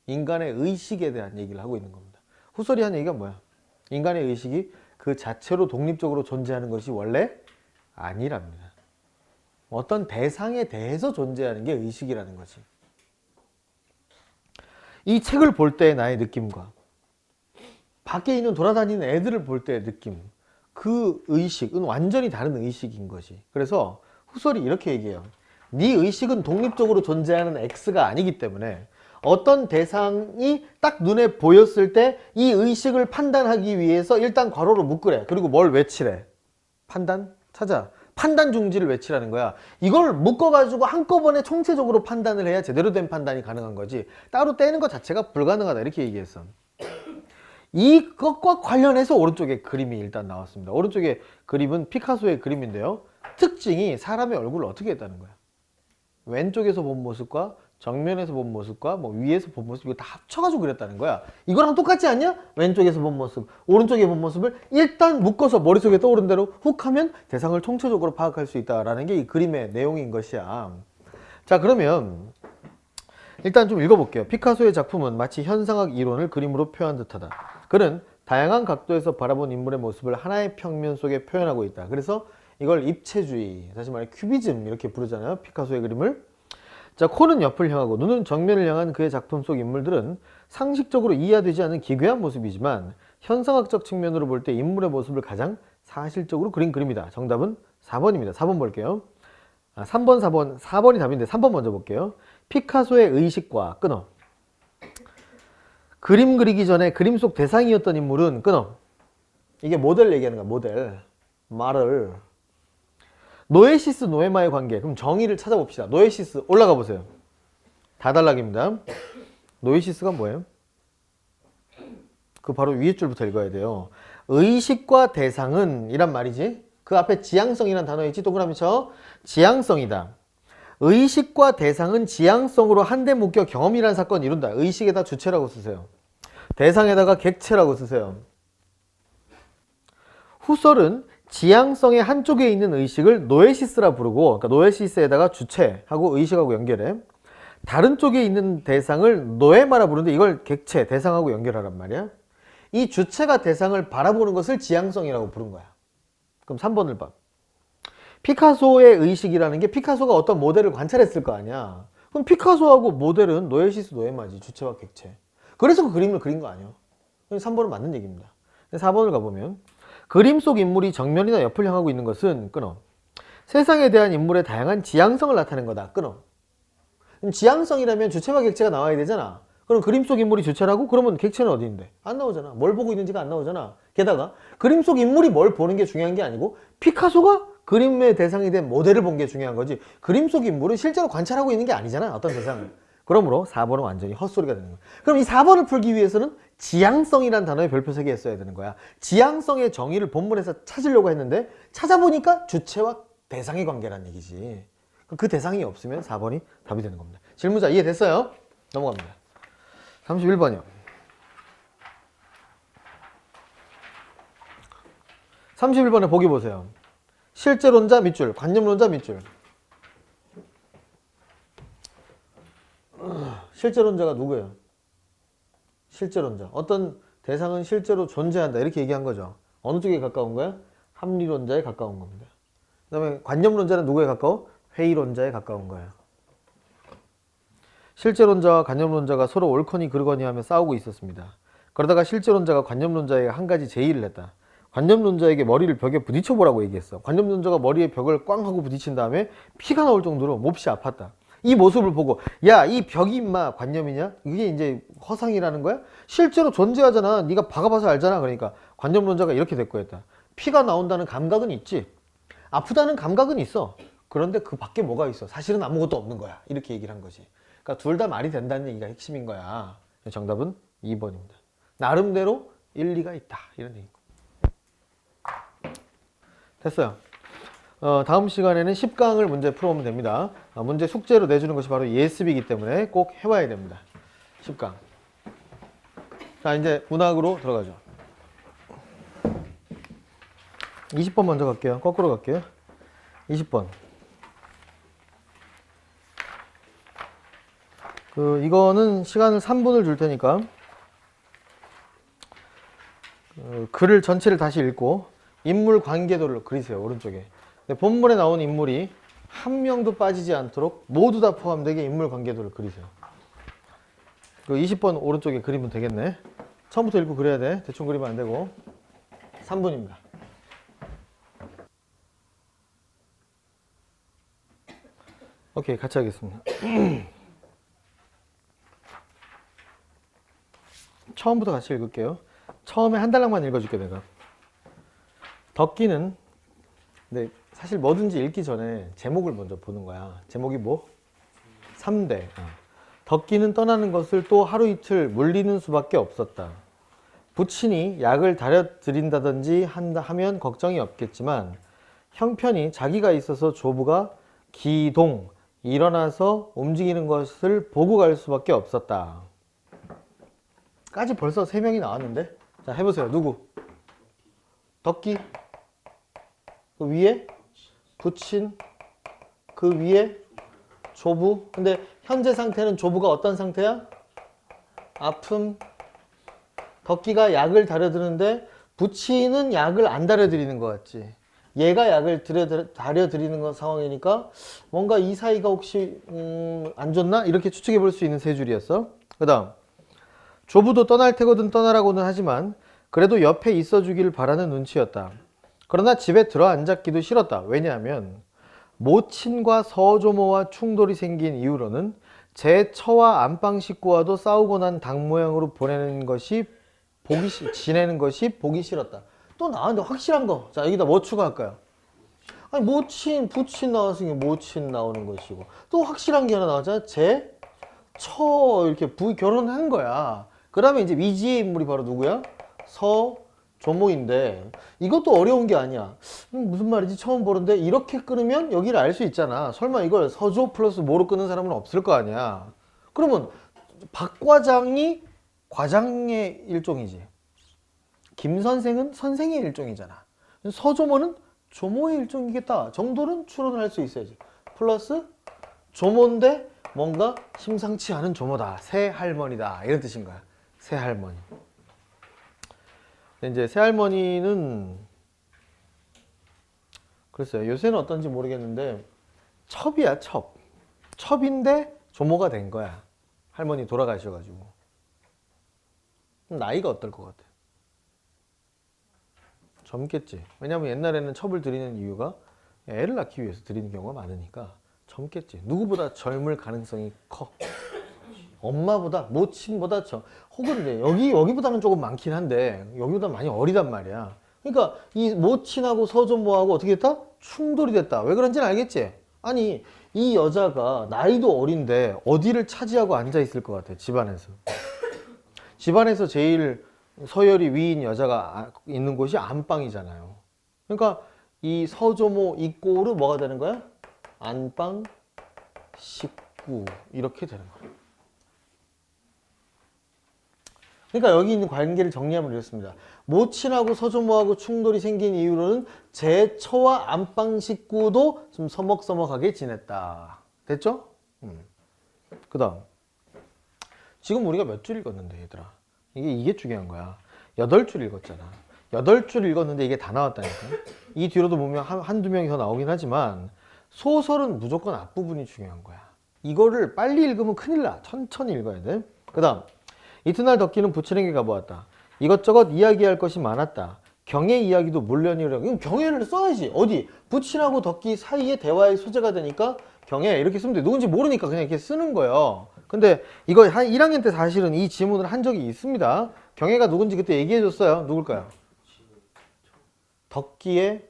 인간의 의식에 대한 얘기를 하고 있는 겁니다. 후설이 한 얘기가 뭐야? 인간의 의식이 그 자체로 독립적으로 존재하는 것이 원래 아니랍니다. 어떤 대상에 대해서 존재하는 게 의식이라는 거지. 이 책을 볼 때의 나의 느낌과 밖에 있는 돌아다니는 애들을 볼 때의 느낌, 그 의식은 완전히 다른 의식인 것이. 그래서 후설이 이렇게 얘기해요. 네 의식은 독립적으로 존재하는 X가 아니기 때문에 어떤 대상이 딱 눈에 보였을 때 이 의식을 판단하기 위해서 일단 괄호로 묶으래. 그리고 뭘 외치래? 판단? 찾아. 판단 중지를 외치라는 거야. 이걸 묶어가지고 한꺼번에 총체적으로 판단을 해야 제대로 된 판단이 가능한 거지. 따로 떼는 것 자체가 불가능하다. 이렇게 얘기했어. 이것과 관련해서 오른쪽에 그림이 일단 나왔습니다. 오른쪽에 그림은 피카소의 그림인데요. 특징이 사람의 얼굴을 어떻게 했다는 거야. 왼쪽에서 본 모습과 정면에서 본 모습과 뭐 위에서 본 모습 이거 다 합쳐가지고 그렸다는 거야. 이거랑 똑같지 않냐? 왼쪽에서 본 모습, 오른쪽에 본 모습을 일단 묶어서 머릿속에 떠오른 대로 훅 하면 대상을 총체적으로 파악할 수 있다라는 게 이 그림의 내용인 것이야. 자, 그러면 일단 좀 읽어볼게요. 피카소의 작품은 마치 현상학 이론을 그림으로 표현한 듯하다. 그는 다양한 각도에서 바라본 인물의 모습을 하나의 평면 속에 표현하고 있다. 그래서 이걸 입체주의, 다시 말해 큐비즘 이렇게 부르잖아요. 피카소의 그림을. 자, 코는 옆을 향하고 눈은 정면을 향한 그의 작품 속 인물들은 상식적으로 이해되지 않는 기괴한 모습이지만 현상학적 측면으로 볼 때 인물의 모습을 가장 사실적으로 그린 그림이다. 정답은 4번입니다. 4번 볼게요. 3번, 4번, 4번이 답인데 3번 먼저 볼게요. 피카소의 의식과 끊어. 그림 그리기 전에 그림 속 대상이었던 인물은 끊어. 이게 모델 얘기하는 거야. 모델. 말을. 노에시스 노에마의 관계. 그럼 정의를 찾아봅시다. 노에시스 올라가 보세요. 다단락입니다. 노에시스가 뭐예요? 그 바로 위에 줄부터 읽어야 돼요. 의식과 대상은 이란 말이지. 그 앞에 지향성이라는 단어 있지. 동그라미 쳐. 지향성이다. 의식과 대상은 지향성으로 한데 묶여 경험이라는 사건을 이룬다. 의식에다 주체라고 쓰세요. 대상에다가 객체라고 쓰세요. 후설은 지향성의 한쪽에 있는 의식을 노에시스라 부르고, 그러니까 노에시스에다가 주체하고 의식하고 연결해. 다른 쪽에 있는 대상을 노에마라 부르는데 이걸 객체, 대상하고 연결하란 말이야. 이 주체가 대상을 바라보는 것을 지향성이라고 부른 거야. 그럼 3번을 봐. 피카소의 의식이라는 게 피카소가 어떤 모델을 관찰했을 거 아니야. 그럼 피카소하고 모델은 노에시스 노에마지. 주체와 객체. 그래서 그 그림을 그린 거 아니야. 3번은 맞는 얘기입니다. 4번을 가보면 그림 속 인물이 정면이나 옆을 향하고 있는 것은 끊어. 세상에 대한 인물의 다양한 지향성을 나타내는 거다. 끊어. 지향성이라면 주체와 객체가 나와야 되잖아. 그럼 그림 속 인물이 주체라고? 그러면 객체는 어디 있는데? 안 나오잖아. 뭘 보고 있는지가 안 나오잖아. 게다가 그림 속 인물이 뭘 보는 게 중요한 게 아니고 피카소가 그림의 대상이 된 모델을 본 게 중요한 거지. 그림 속 인물은 실제로 관찰하고 있는 게 아니잖아, 어떤 대상을. 그러므로 4번은 완전히 헛소리가 되는 거야. 그럼 이 4번을 풀기 위해서는 지향성이라는 단어에 별표 3개 써야 되는 거야. 지향성의 정의를 본문에서 찾으려고 했는데 찾아보니까 주체와 대상의 관계란 얘기지. 그 대상이 없으면 4번이 답이 되는 겁니다. 질문자 이해됐어요? 넘어갑니다. 31번이요. 31번에 보기 보세요. 실제론자 밑줄, 관념론자 밑줄. 실제론자가 누구예요? 실제론자. 어떤 대상은 실제로 존재한다 이렇게 얘기한 거죠. 어느 쪽에 가까운 거야? 합리론자에 가까운 겁니다. 그 다음에 관념론자는 누구에 가까워? 회의론자에 가까운 거예요. 실제론자와 관념론자가 서로 옳거니 그르거니 하며 싸우고 있었습니다. 그러다가 실제론자가 관념론자에게 한 가지 제의를 했다. 관념론자에게 머리를 벽에 부딪혀보라고 얘기했어. 관념론자가 머리에 벽을 꽝 하고 부딪힌 다음에 피가 나올 정도로 몹시 아팠다. 이 모습을 보고 야, 이 벽이 임마 관념이냐? 이게 이제 허상이라는 거야? 실제로 존재하잖아. 네가 박아봐서 알잖아. 그러니까 관념론자가 이렇게 대꾸했다. 피가 나온다는 감각은 있지. 아프다는 감각은 있어. 그런데 그 밖에 뭐가 있어? 사실은 아무것도 없는 거야. 이렇게 얘기를 한 거지. 그러니까 둘 다 말이 된다는 얘기가 핵심인 거야. 정답은 2번입니다. 나름대로 일리가 있다. 이런 얘기고. 됐어요. 다음 시간에는 10강을 문제 풀어보면 됩니다. 문제 숙제로 내주는 것이 바로 예습이기 때문에 꼭 해와야 됩니다. 10강. 자, 이제 문학으로 들어가죠. 20번 먼저 갈게요. 거꾸로 갈게요. 20번. 이거는 시간을 3분을 줄 테니까 글을 전체를 다시 읽고 인물 관계도를 그리세요. 오른쪽에. 본문에 나온 인물이 한 명도 빠지지 않도록 모두 다 포함되게 인물 관계도를 그리세요. 20번 오른쪽에 그리면 되겠네. 처음부터 읽고 그려야 돼. 대충 그리면 안 되고. 3분입니다. 오케이, 같이 하겠습니다. 처음부터 같이 읽을게요. 처음에 한 달락만 읽어줄게 내가. 덕기는 근데 사실 뭐든지 읽기 전에 제목을 먼저 보는 거야. 제목이 뭐? 3대. 덕기는 떠나는 것을 또 하루 이틀 물리는 수밖에 없었다. 부친이 약을 다려드린다든지 하면 걱정이 없겠지만 형편이 자기가 있어서 조부가 기동 일어나서 움직이는 것을 보고 갈 수밖에 없었다. 까지 벌써 3명이 나왔는데? 자, 해보세요. 누구? 덕기. 그 위에 부친. 그 위에 조부. 근데 현재 상태는 조부가 어떤 상태야? 아픔. 덕기가 약을 다려드는데 부친은 약을 안 다려드리는 것 같지. 얘가 약을 다려드리는 상황이니까 뭔가 이 사이가 혹시 안 좋나? 이렇게 추측해 볼 수 있는 세 줄이었어. 그 다음 조부도 떠날 테거든 떠나라고는 하지만 그래도 옆에 있어 주길 바라는 눈치였다. 그러나 집에 들어앉았기도 싫었다. 왜냐하면 모친과 서조모와 충돌이 생긴 이후로는 제 처와 안방 식구와도 싸우고 난 닭 모양으로 지내는 것이 보기 싫었다. 또 나왔는데 확실한 거. 자, 여기다 뭐 추가할까요? 아니, 모친, 부친 나왔으니 모친 나오는 것이고 또 확실한 게 하나 나왔잖아. 제 처 이렇게 결혼한 거야. 그 다음에 이제 미지의 인물이 바로 누구야? 서조모인데 이것도 어려운 게 아니야. 무슨 말이지? 처음 보는데 이렇게 끊으면 여기를 알 수 있잖아. 설마 이걸 서조 플러스 모로 끊는 사람은 없을 거 아니야. 그러면 박 과장이 과장의 일종이지. 김 선생은 선생의 일종이잖아. 서조모는 조모의 일종이겠다 정도는 추론을 할 수 있어야지. 플러스 조모인데 뭔가 심상치 않은 조모다. 새할머니다. 이런 뜻인 거야. 새할머니. 이제 새할머니는 글쎄요. 요새는 어떤지 모르겠는데 첩이야, 첩. 첩인데 조모가 된 거야. 할머니 돌아가셔가지고. 나이가 어떨 것 같아? 젊겠지. 왜냐면 옛날에는 첩을 드리는 이유가 애를 낳기 위해서 드리는 경우가 많으니까 젊겠지. 누구보다 젊을 가능성이 커. 엄마보다, 모친보다 혹은 이제 여기보다는 조금 많긴 한데 여기보다 많이 어리단 말이야. 그러니까 이 모친하고 서조모하고 어떻게 했다? 충돌이 됐다. 왜 그런지는 알겠지? 아니, 이 여자가 나이도 어린데 어디를 차지하고 앉아 있을 것 같아, 집안에서. 집안에서 제일 서열이 위인 여자가 있는 곳이 안방이잖아요. 그러니까 이 서조모 이 꼴은 뭐가 되는 거야? 안방 식구 이렇게 되는 거야. 그러니까 여기 있는 관계를 정리하면 이렇습니다. 모친하고 서조모하고 충돌이 생긴 이유로는 제처와 안방 식구도 좀 서먹서먹하게 지냈다. 됐죠? 그 다음 지금 우리가 몇 줄 읽었는데 얘들아, 이게 중요한 거야. 8줄 읽었잖아. 8줄 읽었는데 이게 다 나왔다니까. 이 뒤로도 보면 한두 명이 더 나오긴 하지만 소설은 무조건 앞부분이 중요한 거야. 이거를 빨리 읽으면 큰일 나. 천천히 읽어야 돼. 그 다음 이튿날 덕기는 부친에게 가보았다. 이것저것 이야기할 것이 많았다. 경의 이야기도 물론이라고. 이건 경의를 써야지. 어디? 부친하고 덕기 사이의 대화의 소재가 되니까 경의 이렇게 쓰면 돼. 누군지 모르니까 그냥 이렇게 쓰는 거예요. 근데 이거 한 1학년 때 사실은 이 지문을 한 적이 있습니다. 경혜가 누군지 그때 얘기해 줬어요. 누굴까요? 덕기의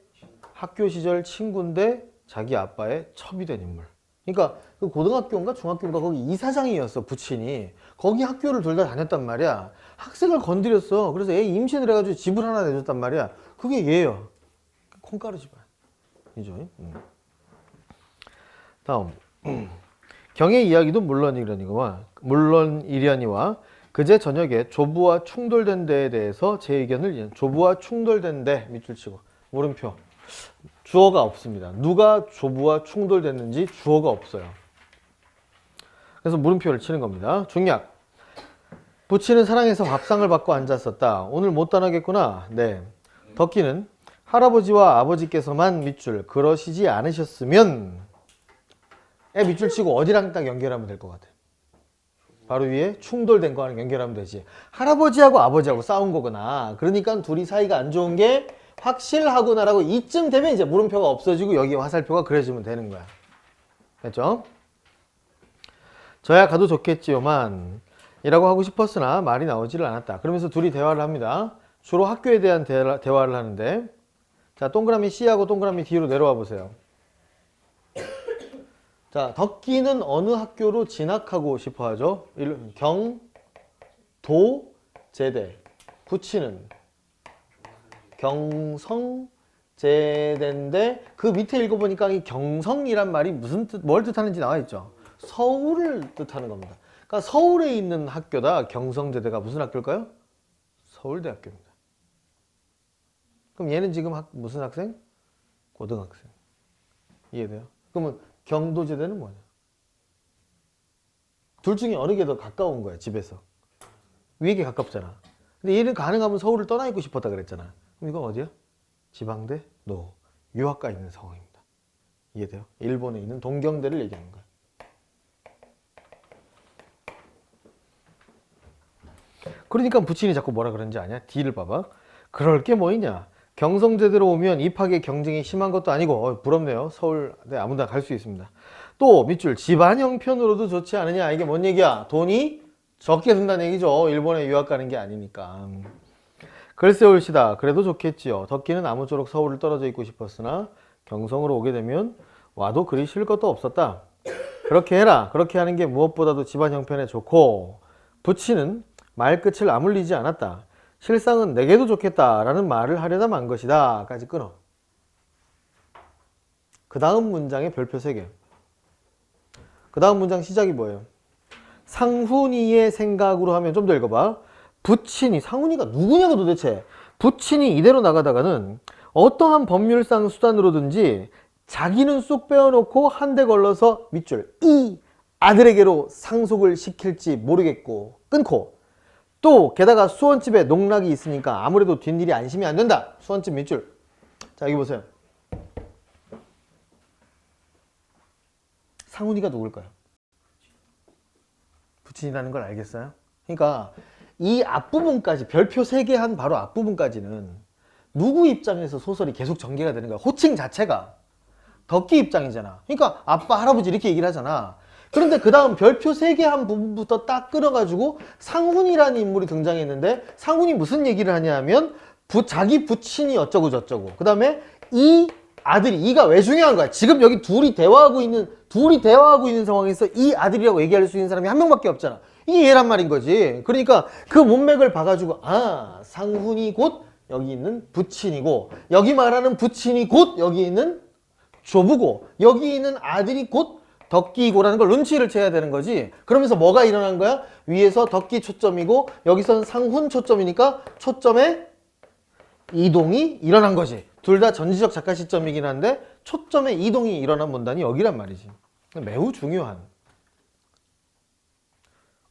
학교 시절 친구인데 자기 아빠의 첩이 된 인물. 그러니까 그 고등학교인가 중학교인가 거기 이사장이었어, 부친이. 거기 학교를 둘 다 다녔단 말이야. 학생을 건드렸어. 그래서 애 임신을 해가지고 집을 하나 내줬단 말이야. 그게 얘예요. 콩가루 집안. 이죠? 다음 경의 이야기도 물론이려니와 그제 저녁에 조부와 충돌된 데에 대해서 제 의견을 조부와 충돌된 데 밑줄 치고 물음표. 주어가 없습니다. 누가 조부와 충돌됐는지 주어가 없어요. 그래서 물음표를 치는 겁니다. 중략. 부친은 사랑해서 밥상을 받고 앉았었다. 오늘 못 떠나겠구나. 네. 덕기는 할아버지와 아버지께서만 밑줄 그러시지 않으셨으면 에 밑줄 치고 어디랑 딱 연결하면 될 것 같아. 바로 위에 충돌된 거랑 연결하면 되지. 할아버지하고 아버지하고 싸운 거구나. 그러니까 둘이 사이가 안 좋은 게 확실하구나라고 이쯤 되면 이제 물음표가 없어지고 여기 화살표가 그려지면 되는 거야. 됐죠? 저야 가도 좋겠지요만 이라고 하고 싶었으나 말이 나오지를 않았다. 그러면서 둘이 대화를 합니다. 주로 학교에 대한 대화를 하는데, 자, 동그라미 C하고 동그라미 D로 내려와 보세요. 자, 덕기는 어느 학교로 진학하고 싶어 하죠? 경도제대. 부친은 경성제대인데 그 밑에 읽어보니까 이 경성이란 말이 뭘 뜻하는지 나와 있죠. 서울을 뜻하는 겁니다. 그러니까 서울에 있는 학교다. 경성제대가 무슨 학교일까요? 서울대학교입니다. 그럼 얘는 지금 무슨 학생? 고등학생. 이해돼요? 그러면 경도제대는 뭐냐? 둘 중에 어느 게 더 가까운 거야, 집에서. 위에 게 가깝잖아. 근데 얘는 가능하면 서울을 떠나 있고 싶었다 그랬잖아. 그럼 이건 어디야? 지방대? 노. 유학가 있는 상황입니다. 이해돼요? 일본에 있는 동경대를 얘기하는 거야. 그러니까 부친이 자꾸 뭐라 그런지 아냐? D를 봐봐. 그럴 게 뭐 있냐? 경성제대로 오면 입학의 경쟁이 심한 것도 아니고 부럽네요. 서울대 아무나 갈 수 있습니다. 또 밑줄 집안 형편으로도 좋지 않으냐? 이게 뭔 얘기야? 돈이 적게 든다는 얘기죠. 일본에 유학 가는 게 아니니까. 글쎄 올시다. 그래도 좋겠지요. 덕기는 아무쪼록 서울을 떨어져 있고 싶었으나 경성으로 오게 되면 와도 그리 쉴 것도 없었다. 그렇게 해라. 그렇게 하는 게 무엇보다도 집안 형편에 좋고 부친은 말끝을 아물리지 않았다. 실상은 내게도 좋겠다라는 말을 하려다 만 것이다. 까지 끊어. 그 다음 문장에 별표 3개. 그 다음 문장 시작이 뭐예요? 상훈이의 생각으로 하면 좀 더 읽어봐. 부친이, 상훈이가 누구냐고 도대체. 부친이 이대로 나가다가는 어떠한 법률상 수단으로든지 자기는 쑥 빼어놓고 한 대 걸러서 밑줄 이 아들에게로 상속을 시킬지 모르겠고 끊고 또 게다가 수원집에 농락이 있으니까 아무래도 뒷일이 안심이 안 된다. 수원집 밑줄. 자 여기 보세요. 상훈이가 누굴까요? 부친이라는 걸 알겠어요? 그러니까 이 앞부분까지 별표 3개 한 바로 앞부분까지는 누구 입장에서 소설이 계속 전개가 되는 거야. 호칭 자체가 덕기 입장이잖아. 그러니까 아빠 할아버지 이렇게 얘기를 하잖아. 그런데 그 다음 별표 3개 한 부분부터 딱 끊어가지고 상훈이라는 인물이 등장했는데 상훈이 무슨 얘기를 하냐 하면 자기 부친이 어쩌고 저쩌고 그 다음에 이 아들이, 이가 왜 중요한 거야? 지금 여기 둘이 대화하고 있는 상황에서 이 아들이라고 얘기할 수 있는 사람이 한 명밖에 없잖아. 이게 얘란 말인 거지. 그러니까 그 문맥을 봐가지고, 아, 상훈이 곧 여기 있는 부친이고, 여기 말하는 부친이 곧 여기 있는 조부고, 여기 있는 아들이 곧 덕기이고라는 걸 눈치를 채야 되는 거지. 그러면서 뭐가 일어난 거야? 위에서 덕기 초점이고 여기선 상훈 초점이니까 초점의 이동이 일어난 거지. 둘 다 전지적 작가 시점이긴 한데 초점의 이동이 일어난 문단이 여기란 말이지. 매우 중요한.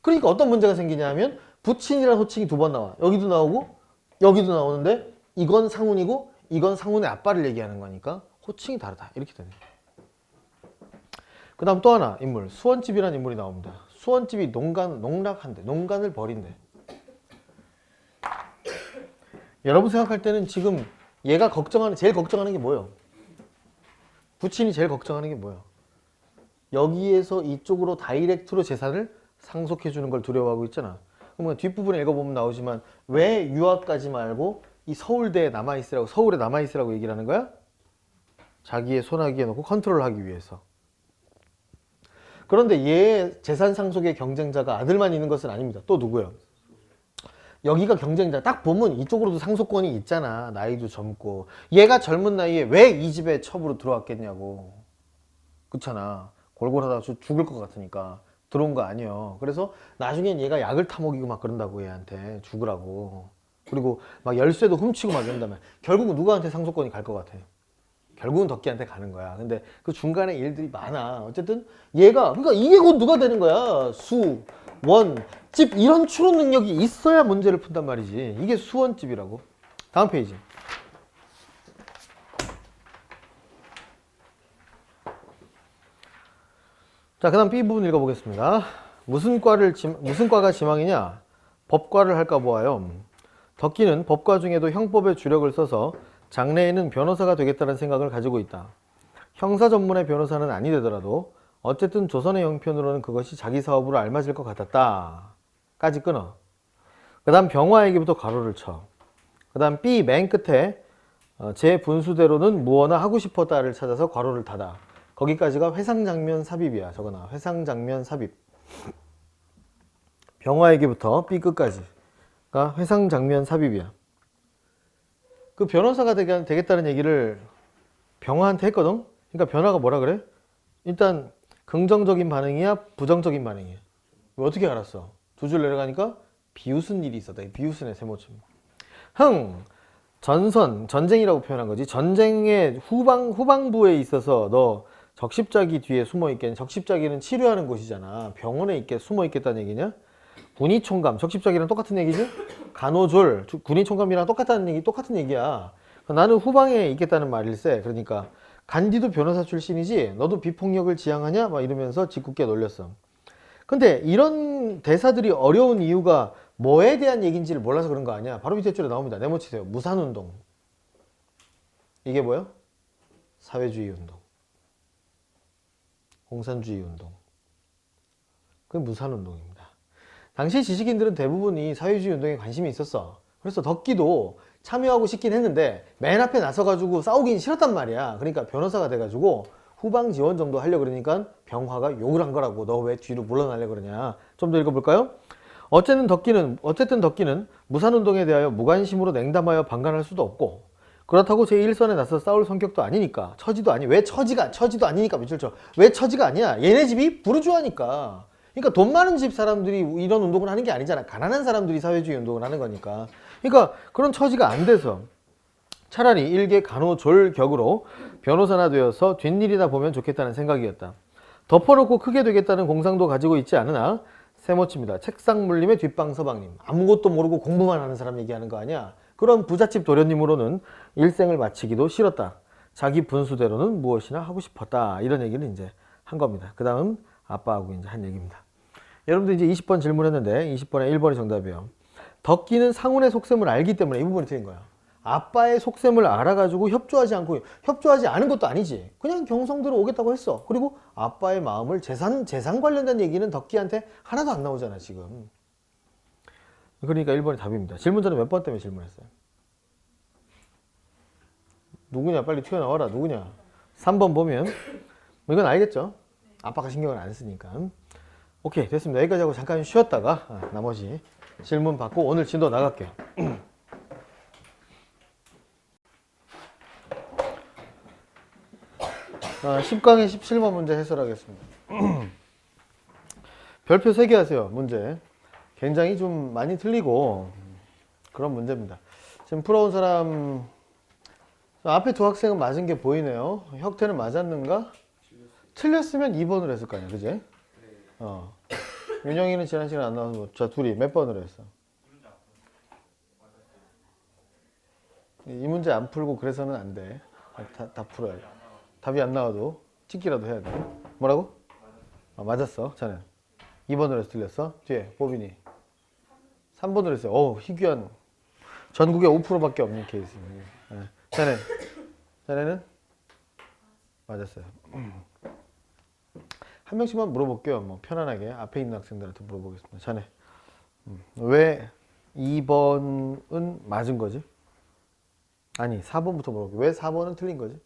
그러니까 어떤 문제가 생기냐 하면 부친이라는 호칭이 두 번 나와. 여기도 나오고 여기도 나오는데 이건 상훈이고 이건 상훈의 아빠를 얘기하는 거니까 호칭이 다르다. 이렇게 되네. 그 다음 또 하나 인물, 수원집이라는 인물이 나옵니다. 수원집이 농락한대. 농간을 벌인대. 여러분 생각할 때는 지금 얘가 제일 걱정하는 게 뭐예요? 부친이 제일 걱정하는 게 뭐예요? 여기에서 이쪽으로 다이렉트로 재산을 상속해 주는 걸 두려워하고 있잖아. 그러면 뒷부분에 읽어보면 나오지만 왜 유학 가지 말고 이 서울대에 남아있으라고, 서울에 남아있으라고 얘기를 하는 거야? 자기의 손아귀에 놓고 컨트롤하기 위해서. 그런데 얘 재산 상속의 경쟁자가 아들만 있는 것은 아닙니다. 또 누구예요? 여기가 경쟁자. 딱 보면 이쪽으로도 상속권이 있잖아. 나이도 젊고. 얘가 젊은 나이에 왜 이 집에 첩으로 들어왔겠냐고. 그렇잖아. 골골하다가 죽을 것 같으니까 들어온 거 아니에요. 그래서 나중엔 얘가 약을 타먹이고 막 그런다고, 얘한테 죽으라고. 그리고 막 열쇠도 훔치고 막 이런다면 결국은 누구한테 상속권이 갈 것 같아? 결국은 덕기한테 가는 거야. 근데 그 중간에 일들이 많아. 어쨌든 얘가, 그러니까 이게 곧 누가 되는 거야? 수, 원, 집, 이런 추론 능력이 있어야 문제를 푼단 말이지. 이게 수원집이라고. 다음 페이지. 자, 그 다음 B 부분 읽어보겠습니다. 무슨 과가 지망이냐? 법과를 할까 보아요. 덕기는 법과 중에도 형법의 주력을 써서 장래에는 변호사가 되겠다는 생각을 가지고 있다. 형사 전문의 변호사는 아니 되더라도 어쨌든 조선의 형편으로는 그것이 자기 사업으로 알맞을 것 같았다. 까지 끊어. 그 다음 병화에게부터 괄호를 쳐. 그 다음 B 맨 끝에 제 분수대로는 무엇나 하고 싶었다를 찾아서 괄호를 닫아. 거기까지가 회상장면 삽입이야. 적어놔. 회상장면 삽입. 병화에게부터 B 끝까지가 회상장면 삽입이야. 그 변호사가 되겠다는 얘기를 병화한테 했거든? 그러니까 변화가 뭐라 그래? 일단 긍정적인 반응이야? 부정적인 반응이야? 어떻게 알았어? 두 줄 내려가니까 비웃은 일이 있었다. 비웃은의 세모침. 전쟁이라고 표현한 거지. 전쟁의 후방부에 있어서 너 적십자기 뒤에 숨어 있겠냐? 적십자기는 치료하는 곳이잖아. 병원에 숨어 있겠다는 얘기냐? 군의총감, 적십자기랑 똑같은 얘기지? 간호졸, 군의총감이랑 똑같은 얘기야. 나는 후방에 있겠다는 말일세. 그러니까 간디도 변호사 출신이지? 너도 비폭력을 지향하냐? 막 이러면서 짓궂게 놀렸어. 근데 이런 대사들이 어려운 이유가 뭐에 대한 얘기인지를 몰라서 그런 거 아니야? 바로 밑에 줄에 나옵니다. 네모치세요. 무산운동. 이게 뭐야? 사회주의 운동. 공산주의 운동. 그게 무산운동입니다. 당시 지식인들은 대부분이 사회주의 운동에 관심이 있었어. 그래서 덕기도 참여하고 싶긴 했는데 맨 앞에 나서가지고 싸우긴 싫었단 말이야. 그러니까 변호사가 돼가지고 후방 지원 정도 하려고 그러니까 병화가 욕을 한 거라고. 너 왜 뒤로 물러나려고 그러냐. 좀 더 읽어볼까요? 어쨌든 덕기는 무산운동에 대하여 무관심으로 냉담하여 방관할 수도 없고, 그렇다고 제1선에 나서 싸울 성격도 아니니까. 왜 처지도 아니니까 밑줄 쳐. 왜 처지가 아니야? 얘네 집이 부르주아니까. 그러니까 돈 많은 집 사람들이 이런 운동을 하는 게 아니잖아. 가난한 사람들이 사회주의 운동을 하는 거니까. 그러니까 그런 처지가 안 돼서 차라리 일개 간호졸격으로 변호사나 되어서 뒷일이나 보면 좋겠다는 생각이었다. 덮어놓고 크게 되겠다는 공상도 가지고 있지 않으나 세모칩니다. 책상 물림의 뒷방서방님. 아무것도 모르고 공부만 하는 사람 얘기하는 거 아니야. 그런 부잣집 도련님으로는 일생을 마치기도 싫었다. 자기 분수대로는 무엇이나 하고 싶었다. 이런 얘기를 이제 한 겁니다. 그 다음 아빠하고 이제 한 얘기입니다. 여러분들 이제 20번 질문했는데 20번에 1번이 정답이에요. 덕기는 상훈의 속셈을 알기 때문에 이 부분이 틀린 거야. 아빠의 속셈을 알아가지고 협조하지 않은 것도 아니지. 그냥 경성들어 오겠다고 했어. 그리고 아빠의 마음을 재산 관련된 얘기는 덕기한테 하나도 안 나오잖아 지금. 그러니까 1번이 답입니다. 질문 전에 몇 번 때문에 질문했어요? 누구냐? 빨리 튀어나와라. 누구냐? 3번 보면 뭐 이건 알겠죠? 아빠가 신경을 안 쓰니까. 오케이, 됐습니다. 여기까지 하고 잠깐 쉬었다가 나머지 질문 받고 오늘 진도 나갈게요. 10강의 17번 문제 해설하겠습니다. 별표 3개 하세요. 문제 굉장히 좀 많이 틀리고 그런 문제입니다. 지금 풀어온 사람 앞에 두 학생은 맞은 게 보이네요. 혁태는 맞았는가? 틀렸으면 2번으로 했을 거 아니야, 그지? 윤영이는 지난 시간에 안 나와서 자 둘이 몇 번으로 했어? 이 문제 안 풀고 그래서는 안 돼. 다 풀어야 돼. 답이 안 나와도 찍기라도 해야 돼. 뭐라고? 맞았어. 자네 2번으로 해서 틀렸어. 뒤에 보빈이 3번으로 했어요. 희귀한 전국에 5%밖에 없는 케이스. 자네는 맞았어요. 한 명씩만 물어볼게요. 뭐 편안하게 앞에 있는 학생들한테 물어보겠습니다. 자네 왜 2번은 맞은 거지? 아니 4번부터 물어볼게요. 왜 4번은 틀린 거지?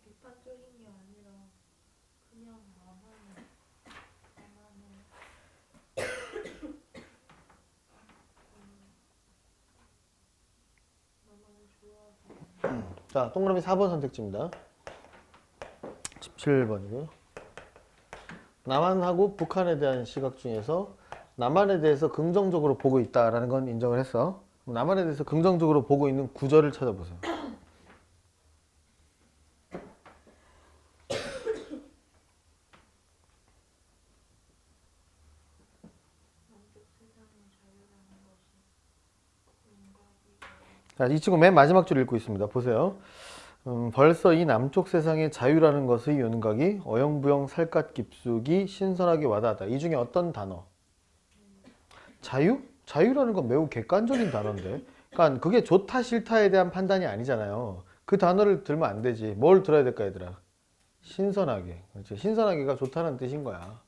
비판적인 게 아니라 그냥 나만의 좋아서. 자, 동그라미 4번 선택지입니다. 17번이고요. 남한하고 북한에 대한 시각 중에서 남한에 대해서 긍정적으로 보고 있다라는 건 인정을 했어. 남한에 대해서 긍정적으로 보고 있는 구절을 찾아보세요. 자, 이 친구 맨 마지막 줄 읽고 있습니다. 보세요. 벌써 이 남쪽 세상의 자유라는 것의 윤곽이 어영부영 살갗 깊숙이 신선하게 와닿았다. 이 중에 어떤 단어? 자유? 자유라는 건 매우 객관적인 단어인데, 그러니까 그게 좋다 싫다에 대한 판단이 아니잖아요. 그 단어를 들면 안 되지. 뭘 들어야 될까 얘들아? 신선하게. 그렇지? 신선하게가 좋다는 뜻인 거야.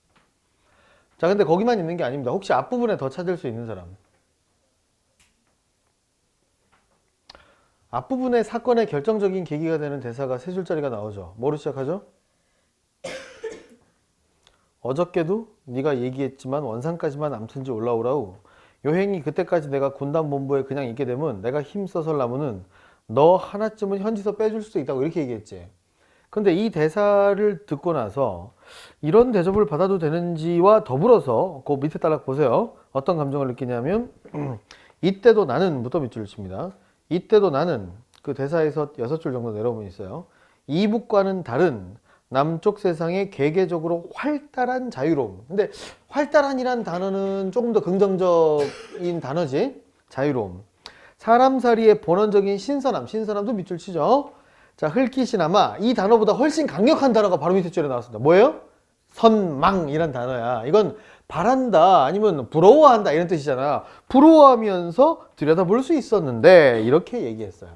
자, 근데 거기만 있는 게 아닙니다. 혹시 앞부분에 더 찾을 수 있는 사람? 앞부분에 사건의 결정적인 계기가 되는 대사가 세 줄짜리가 나오죠. 뭐로 시작하죠? 어저께도 네가 얘기했지만 원산까지만 암튼지 올라오라우. 요행이 그때까지 내가 군단본부에 그냥 있게 되면 내가 힘써서 나무는 너 하나쯤은 현지서 빼줄 수도 있다고 이렇게 얘기했지. 근데 이 대사를 듣고 나서 이런 대접을 받아도 되는지와 더불어서 그 밑에 딸락 보세요. 어떤 감정을 느끼냐면 이때도 나는 부터 밑줄을 칩니다. 이때도 나는 그 대사에서 6줄 정도 내려오면 있어요. 이북과는 다른 남쪽 세상의 개개적으로 활달한 자유로움. 근데 활달한이란 단어는 조금 더 긍정적인 단어지. 자유로움. 사람살이의 본원적인 신선함. 신선함도 밑줄 치죠. 자, 흘깃이나마 이 단어보다 훨씬 강력한 단어가 바로 밑에 줄에 나왔습니다. 뭐예요? 선망이란 단어야. 이건 바란다 아니면 부러워한다 이런 뜻이잖아. 부러워하면서 들여다볼 수 있었는데 이렇게 얘기했어요.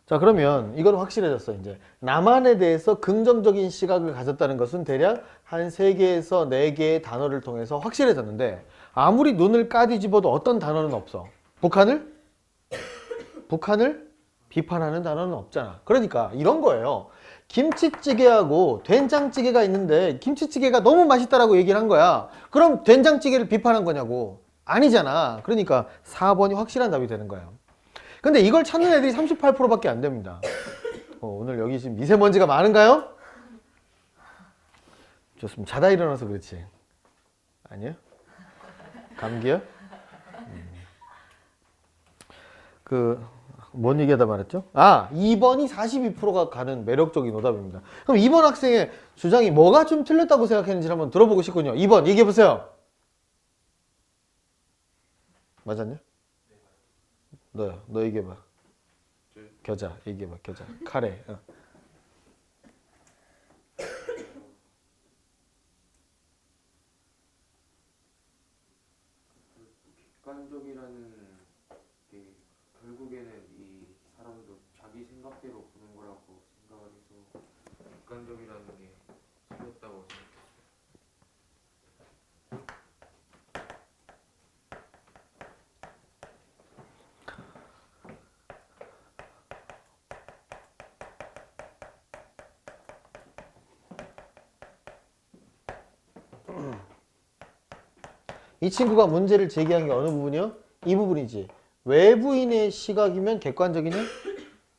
자, 그러면 이건 확실해졌어. 이제 남한에 대해서 긍정적인 시각을 가졌다는 것은 대략 한 3개에서 4개의 단어를 통해서 확실해졌는데 아무리 눈을 까뒤집어도 어떤 단어는 없어. 북한을 비판하는 단어는 없잖아. 그러니까 이런 거예요. 김치찌개하고 된장찌개가 있는데 김치찌개가 너무 맛있다라고 얘기를 한 거야. 그럼 된장찌개를 비판한 거냐고. 아니잖아. 그러니까 4번이 확실한 답이 되는 거예요. 근데 이걸 찾는 애들이 38%밖에 안 됩니다. 오늘 여기 지금 미세먼지가 많은가요? 좋습니다. 자다 일어나서 그렇지. 아니야? 감기야? 뭔 얘기하다 말했죠? 2번이 42%가 가는 매력적인 오답입니다. 그럼 2번 학생의 주장이 뭐가 좀 틀렸다고 생각했는지 한번 들어보고 싶군요. 2번 얘기해보세요. 맞았냐? 너 얘기해봐. 겨자 얘기해봐. 겨자 카레. 객관적이라는 게 결국에는 이 사람도 자기 생각대로 보는 거라고 생각을 해서 객관적이라는 게 틀렸다고 생각했어요. 이 친구가 문제를 제기한 게 어느 부분이요? 이 부분이지. 외부인의 시각이면 객관적이냐?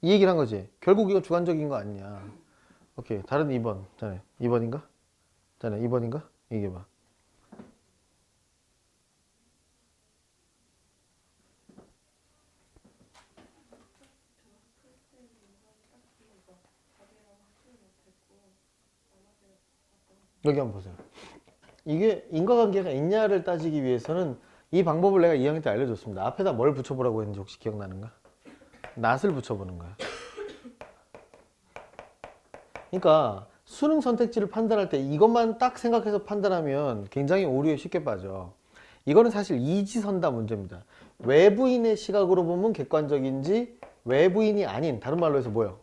이 얘기를 한 거지. 결국 이거 주관적인 거 아니냐. 오케이. 다른 2번. 자네 2번인가? 자네 2번인가? 얘기해봐. 여기 한번 보세요. 이게 인과관계가 있냐를 따지기 위해서는 이 방법을 내가 2학년 때 알려줬습니다. 앞에다 뭘 붙여보라고 했는지 혹시 기억나는가? 낫을 붙여보는 거야. 그러니까 수능 선택지를 판단할 때 이것만 딱 생각해서 판단하면 굉장히 오류에 쉽게 빠져. 이거는 사실 이지선다 문제입니다. 외부인의 시각으로 보면 객관적인지 외부인이 아닌, 다른 말로 해서 뭐예요?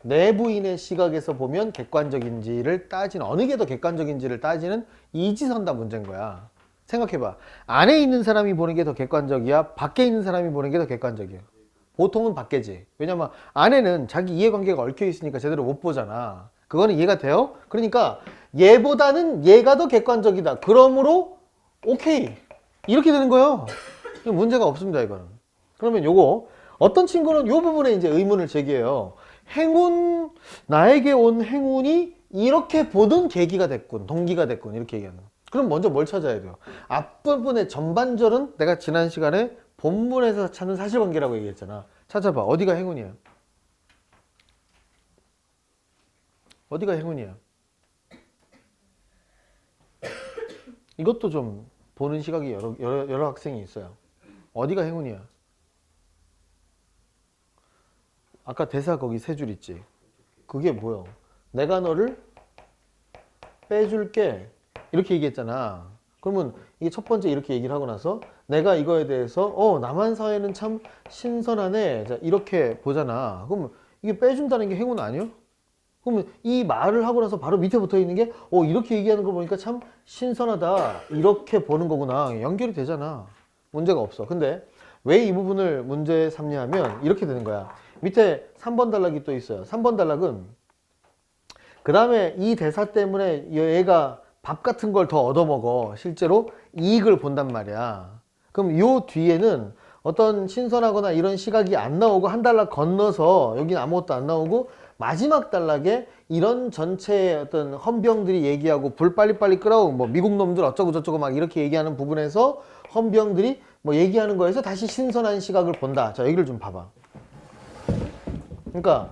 내부인의 시각에서 보면 객관적인지를 따지는, 어느 게 더 객관적인지를 따지는 이지선다 문제인 거야. 생각해봐. 안에 있는 사람이 보는 게 더 객관적이야? 밖에 있는 사람이 보는 게 더 객관적이야? 보통은 밖에지. 왜냐면 안에는 자기 이해관계가 얽혀 있으니까 제대로 못 보잖아. 그거는 이해가 돼요? 그러니까 얘보다는 얘가 더 객관적이다. 그러므로 오케이. 이렇게 되는 거예요. 문제가 없습니다, 이거는. 그러면 요거 어떤 친구는 요 부분에 이제 의문을 제기해요. 행운, 나에게 온 행운이 이렇게 보던 계기가 됐군, 동기가 됐군, 이렇게 얘기하는 거예요. 그럼 먼저 뭘 찾아야 돼요? 앞부분의 전반절은 내가 지난 시간에 본문에서 찾는 사실관계라고 얘기했잖아. 찾아봐. 어디가 행운이야? 어디가 행운이야? 이것도 좀 보는 시각이 여러 학생이 있어요. 어디가 행운이야? 아까 대사 거기 세 줄 있지? 그게 뭐야? 내가 너를 빼줄게. 이렇게 얘기했잖아. 그러면 이게 첫 번째 이렇게 얘기를 하고 나서 내가 이거에 대해서 남한 사회는 참 신선하네. 자, 이렇게 보잖아. 그러면 이게 빼준다는 게 행운 아니에요? 그러면 이 말을 하고 나서 바로 밑에 붙어 있는 게 이렇게 얘기하는 거 보니까 참 신선하다. 이렇게 보는 거구나. 연결이 되잖아. 문제가 없어. 근데 왜 이 부분을 문제 삼냐면 이렇게 되는 거야. 밑에 3번 단락이 또 있어요. 3번 단락은 그 다음에 이 대사 때문에 얘가 밥 같은 걸 더 얻어먹어. 실제로 이익을 본단 말이야. 그럼 요 뒤에는 어떤 신선하거나 이런 시각이 안 나오고 한 단락 건너서 여기는 아무것도 안 나오고 마지막 단락에 이런 전체의 어떤 헌병들이 얘기하고 불 빨리빨리 끄라고 뭐 미국 놈들 어쩌고 저쩌고 막 이렇게 얘기하는 부분에서 헌병들이 뭐 얘기하는 거에서 다시 신선한 시각을 본다. 자, 여기를 좀 봐봐. 그러니까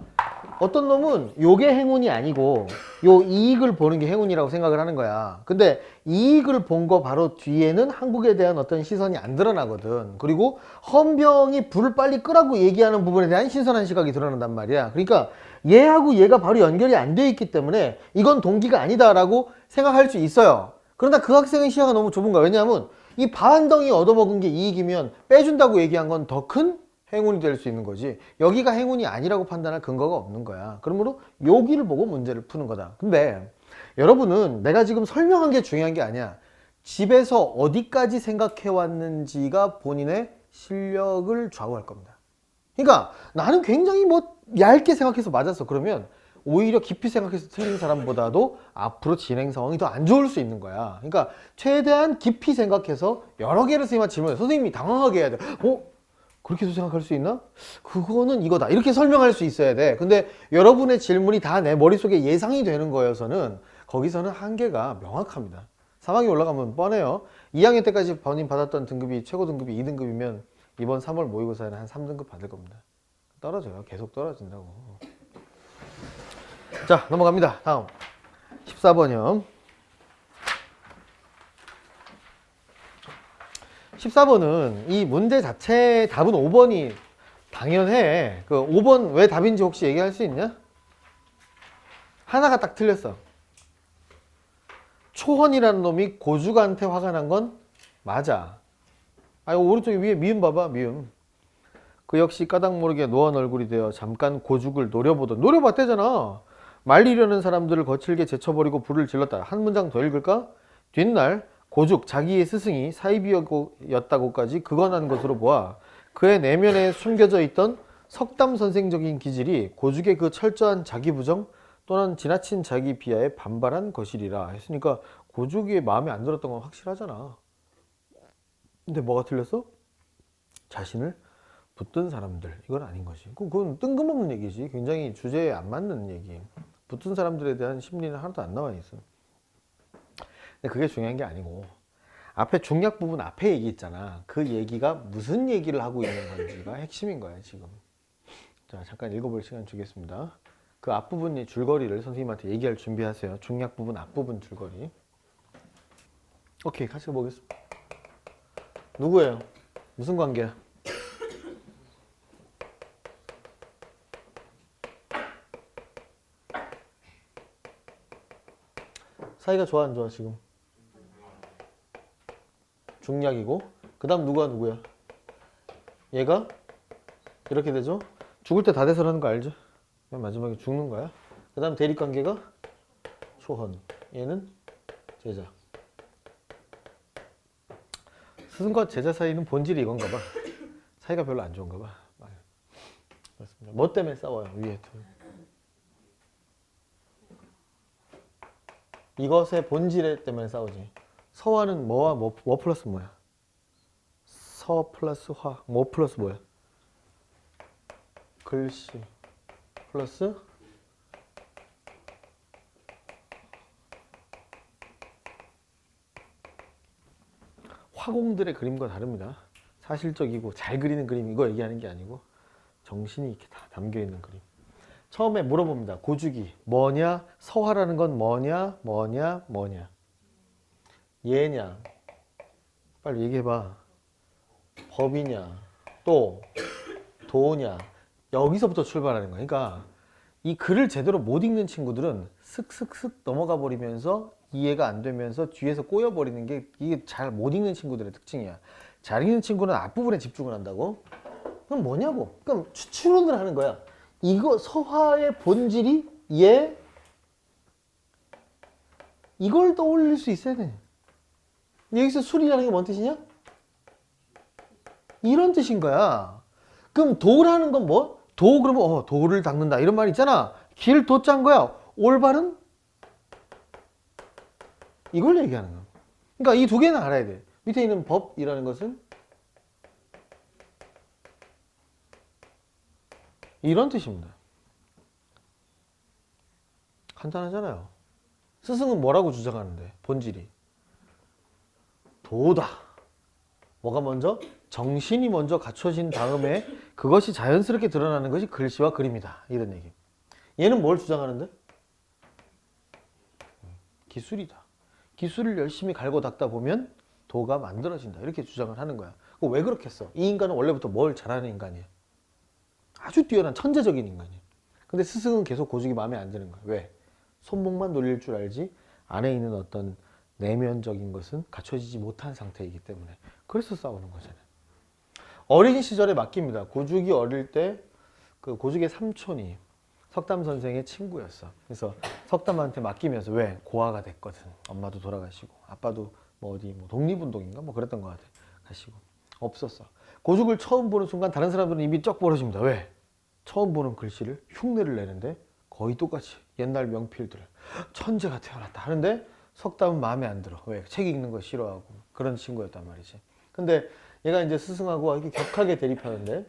어떤 놈은 요게 행운이 아니고 요 이익을 보는 게 행운이라고 생각을 하는 거야. 근데 이익을 본 거 바로 뒤에는 한국에 대한 어떤 시선이 안 드러나거든. 그리고 헌병이 불을 빨리 끄라고 얘기하는 부분에 대한 신선한 시각이 드러난단 말이야. 그러니까 얘하고 얘가 바로 연결이 안 돼 있기 때문에 이건 동기가 아니다라고 생각할 수 있어요. 그러나 그 학생의 시야가 너무 좁은 거야. 왜냐하면 이 반덩이 얻어먹은 게 이익이면 빼준다고 얘기한 건 더 큰 행운이 될 수 있는 거지. 여기가 행운이 아니라고 판단할 근거가 없는 거야. 그러므로 여기를 보고 문제를 푸는 거다. 근데 여러분은 내가 지금 설명한 게 중요한 게 아니야. 집에서 어디까지 생각해 왔는지가 본인의 실력을 좌우할 겁니다. 그러니까 나는 굉장히 뭐 얇게 생각해서 맞았어. 그러면 오히려 깊이 생각해서 틀린 사람보다도 앞으로 진행 상황이 더 안 좋을 수 있는 거야. 그러니까 최대한 깊이 생각해서 여러 개를 선생님한테 질문해. 선생님이 당황하게 해야 돼. 그렇게도 생각할 수 있나? 그거는 이거다. 이렇게 설명할 수 있어야 돼. 근데 여러분의 질문이 다 내 머릿속에 예상이 되는 거여서는 거기서는 한계가 명확합니다. 3학기 올라가면 뻔해요. 2학년 때까지 본인 받았던 등급이 최고 등급이 2등급이면 이번 3월 모의고사에는 한 3등급 받을 겁니다. 떨어져요. 계속 떨어진다고. 자, 넘어갑니다. 다음 14번이요. 14번은 이 문제 자체 답은 5번이 당연해. 그 5번 왜 답인지 혹시 얘기할 수 있냐? 하나가 딱 틀렸어. 초헌이라는 놈이 고주가한테 화가 난 건 맞아. 오른쪽에 위에 미음 봐봐. 미음. 그 역시 까닭 모르게 노한 얼굴이 되어 잠깐 고죽을 노려보던. 노려봤대잖아. 말리려는 사람들을 거칠게 제쳐버리고 불을 질렀다. 한 문장 더 읽을까? 뒷날 고죽 자기의 스승이 사이비였다고까지 극언한 것으로 보아 그의 내면에 숨겨져 있던 석담 선생적인 기질이 고죽의 그 철저한 자기 부정 또는 지나친 자기 비하에 반발한 것이리라 했으니까 고죽이 마음에 안 들었던 건 확실하잖아. 근데 뭐가 틀렸어? 자신을 붙든 사람들, 이건 아닌 것이. 그건 뜬금없는 얘기지. 굉장히 주제에 안 맞는 얘기. 붙든 사람들에 대한 심리는 하나도 안 나와 있어. 근데 그게 중요한 게 아니고, 앞에 중략 부분 앞에 얘기했잖아. 그 얘기가 무슨 얘기를 하고 있는 건지가 핵심인 거야 지금. 자, 잠깐 읽어볼 시간 주겠습니다. 그 앞부분 줄거리를 선생님한테 얘기할 준비하세요. 중략 부분 앞부분 줄거리. 오케이, 같이 보겠습니다. 누구예요? 무슨 관계야? 사이가 좋아 안 좋아 지금? 중략이고, 그 다음 누가 누구야? 얘가 이렇게 되죠? 죽을 때 다대설하는 거 알죠? 맨 마지막에 죽는 거야. 그 다음 대립관계가 초헌, 얘는 제자. 스승과 제자 사이는 본질이 이건가 봐. 사이가 별로 안 좋은가 봐. 그렇습니다. 뭐 때문에 싸워요? 위에 둘. 이것의 본질 때문에 싸우지. 서화는 뭐와 뭐 플러스 뭐야? 서 플러스 화. 뭐 플러스 뭐야? 글씨 플러스 화공들의 그림과 다릅니다. 사실적이고 잘 그리는 그림 이거 얘기하는 게 아니고 정신이 이렇게 다 담겨 있는 그림. 처음에 물어봅니다. 고주기 뭐냐? 서화라는 건 뭐냐? 얘냐? 빨리 얘기해봐. 법이냐? 또 도냐? 여기서부터 출발하는 거야. 그러니까 이 글을 제대로 못 읽는 친구들은 슥슥슥 넘어가 버리면서 이해가 안 되면서 뒤에서 꼬여버리는 게 이게 잘 못 읽는 친구들의 특징이야. 잘 읽는 친구는 앞부분에 집중을 한다고? 그럼 뭐냐고? 그럼 추론을 하는 거야. 이거 서화의 본질이 얘 이걸 떠올릴 수 있어야 돼. 여기서 술이라는 게 뭔 뜻이냐? 이런 뜻인 거야. 그럼 도라는 건 뭐? 도 그러면 도를 닦는다 이런 말 있잖아. 길 도짠 거야. 올바른 이걸 얘기하는 거야. 그러니까 이 두 개는 알아야 돼. 밑에 있는 법이라는 것은 이런 뜻입니다. 간단하잖아요. 스승은 뭐라고 주장하는데 본질이 도다. 뭐가 먼저? 정신이 먼저 갖춰진 다음에 그것이 자연스럽게 드러나는 것이 글씨와 그림이다. 이런 얘기. 얘는 뭘 주장하는데? 기술이다. 기술을 열심히 갈고 닦다 보면 도가 만들어진다. 이렇게 주장을 하는 거야. 왜 그렇게 했어? 이 인간은 원래부터 뭘 잘하는 인간이야. 아주 뛰어난 천재적인 인간이야. 근데 스승은 계속 고주기 마음에 안 드는 거야. 왜? 손목만 놀릴 줄 알지 안에 있는 어떤 내면적인 것은 갖춰지지 못한 상태이기 때문에. 그래서 싸우는 거잖아요. 어린 시절에 맡깁니다. 고죽이 어릴 때 그 고죽의 삼촌이 석담 선생의 친구였어. 그래서 석담한테 맡기면서 왜? 고아가 됐거든. 엄마도 돌아가시고 아빠도 뭐 어디 뭐 독립운동인가 뭐 그랬던 것 같아. 가시고 없었어. 고죽을 처음 보는 순간 다른 사람들은 입이 쩍 벌어집니다. 왜? 처음 보는 글씨를 흉내를 내는데 거의 똑같이 옛날 명필들을 천재가 태어났다 하는데 석담은 마음에 안 들어. 왜? 책 읽는 거 싫어하고 그런 친구였단 말이지. 근데 얘가 이제 스승하고 이렇게 격하게 대립하는데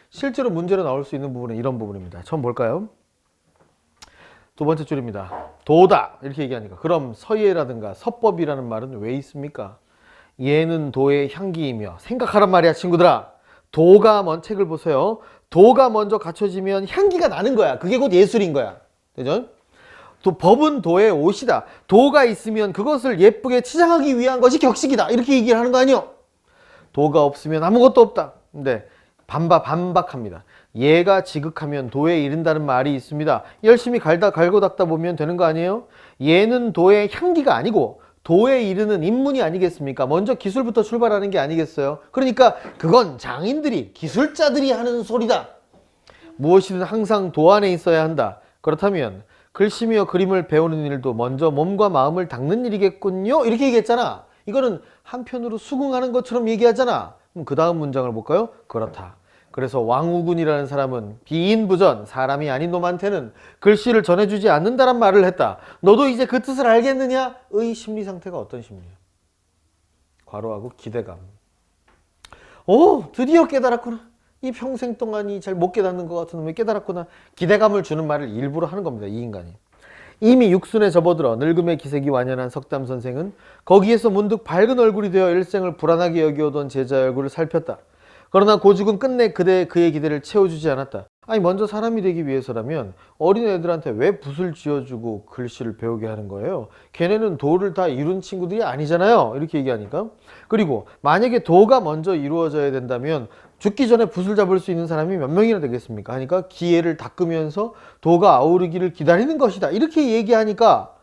실제로 문제로 나올 수 있는 부분은 이런 부분입니다. 처음 볼까요? 두 번째 줄입니다. 도다 이렇게 얘기하니까 그럼 서예라든가 서법이라는 말은 왜 있습니까? 얘는 도의 향기이며 생각하란 말이야 친구들아. 도가 책을 보세요. 도가 먼저 갖춰지면 향기가 나는 거야. 그게 곧 예술인 거야. 되죠? 또 법은 도의 옷이다. 도가 있으면 그것을 예쁘게 치장하기 위한 것이 격식이다. 이렇게 얘기를 하는 거 아니에요? 도가 없으면 아무것도 없다. 근데 반박합니다. 얘가 지극하면 도에 이른다는 말이 있습니다. 열심히 갈고 닦다 보면 되는 거 아니에요? 얘는 도의 향기가 아니고 도에 이르는 인문이 아니겠습니까? 먼저 기술부터 출발하는 게 아니겠어요? 그러니까 그건 장인들이 기술자들이 하는 소리다. 무엇이든 항상 도 안에 있어야 한다. 그렇다면 글씨며 그림을 배우는 일도 먼저 몸과 마음을 닦는 일이겠군요. 이렇게 얘기했잖아. 이거는 한편으로 수긍하는 것처럼 얘기하잖아. 그럼 그 다음 문장을 볼까요? 그렇다. 그래서 왕우군이라는 사람은 비인부전, 사람이 아닌 놈한테는 글씨를 전해주지 않는다란 말을 했다. 너도 이제 그 뜻을 알겠느냐? 의 심리 상태가 어떤 심리야? 과로하고 기대감. 오, 드디어 깨달았구나. 이 평생 동안이 잘 못 깨닫는 것 같은 놈이 깨달았구나. 기대감을 주는 말을 일부러 하는 겁니다. 이 인간이. 이미 육순에 접어들어 늙음의 기색이 완연한 석담 선생은 거기에서 문득 밝은 얼굴이 되어 일생을 불안하게 여겨오던 제자의 얼굴을 살폈다. 그러나 고죽은 끝내 그의 기대를 채워주지 않았다. 아니 먼저 사람이 되기 위해서라면 어린애들한테 왜 붓을 쥐어주고 글씨를 배우게 하는 거예요? 걔네는 도를 다 이룬 친구들이 아니잖아요. 이렇게 얘기하니까. 그리고 만약에 도가 먼저 이루어져야 된다면 죽기 전에 붓을 잡을 수 있는 사람이 몇 명이나 되겠습니까? 하니까 기회를 닦으면서 도가 아우르기를 기다리는 것이다. 이렇게 얘기하니까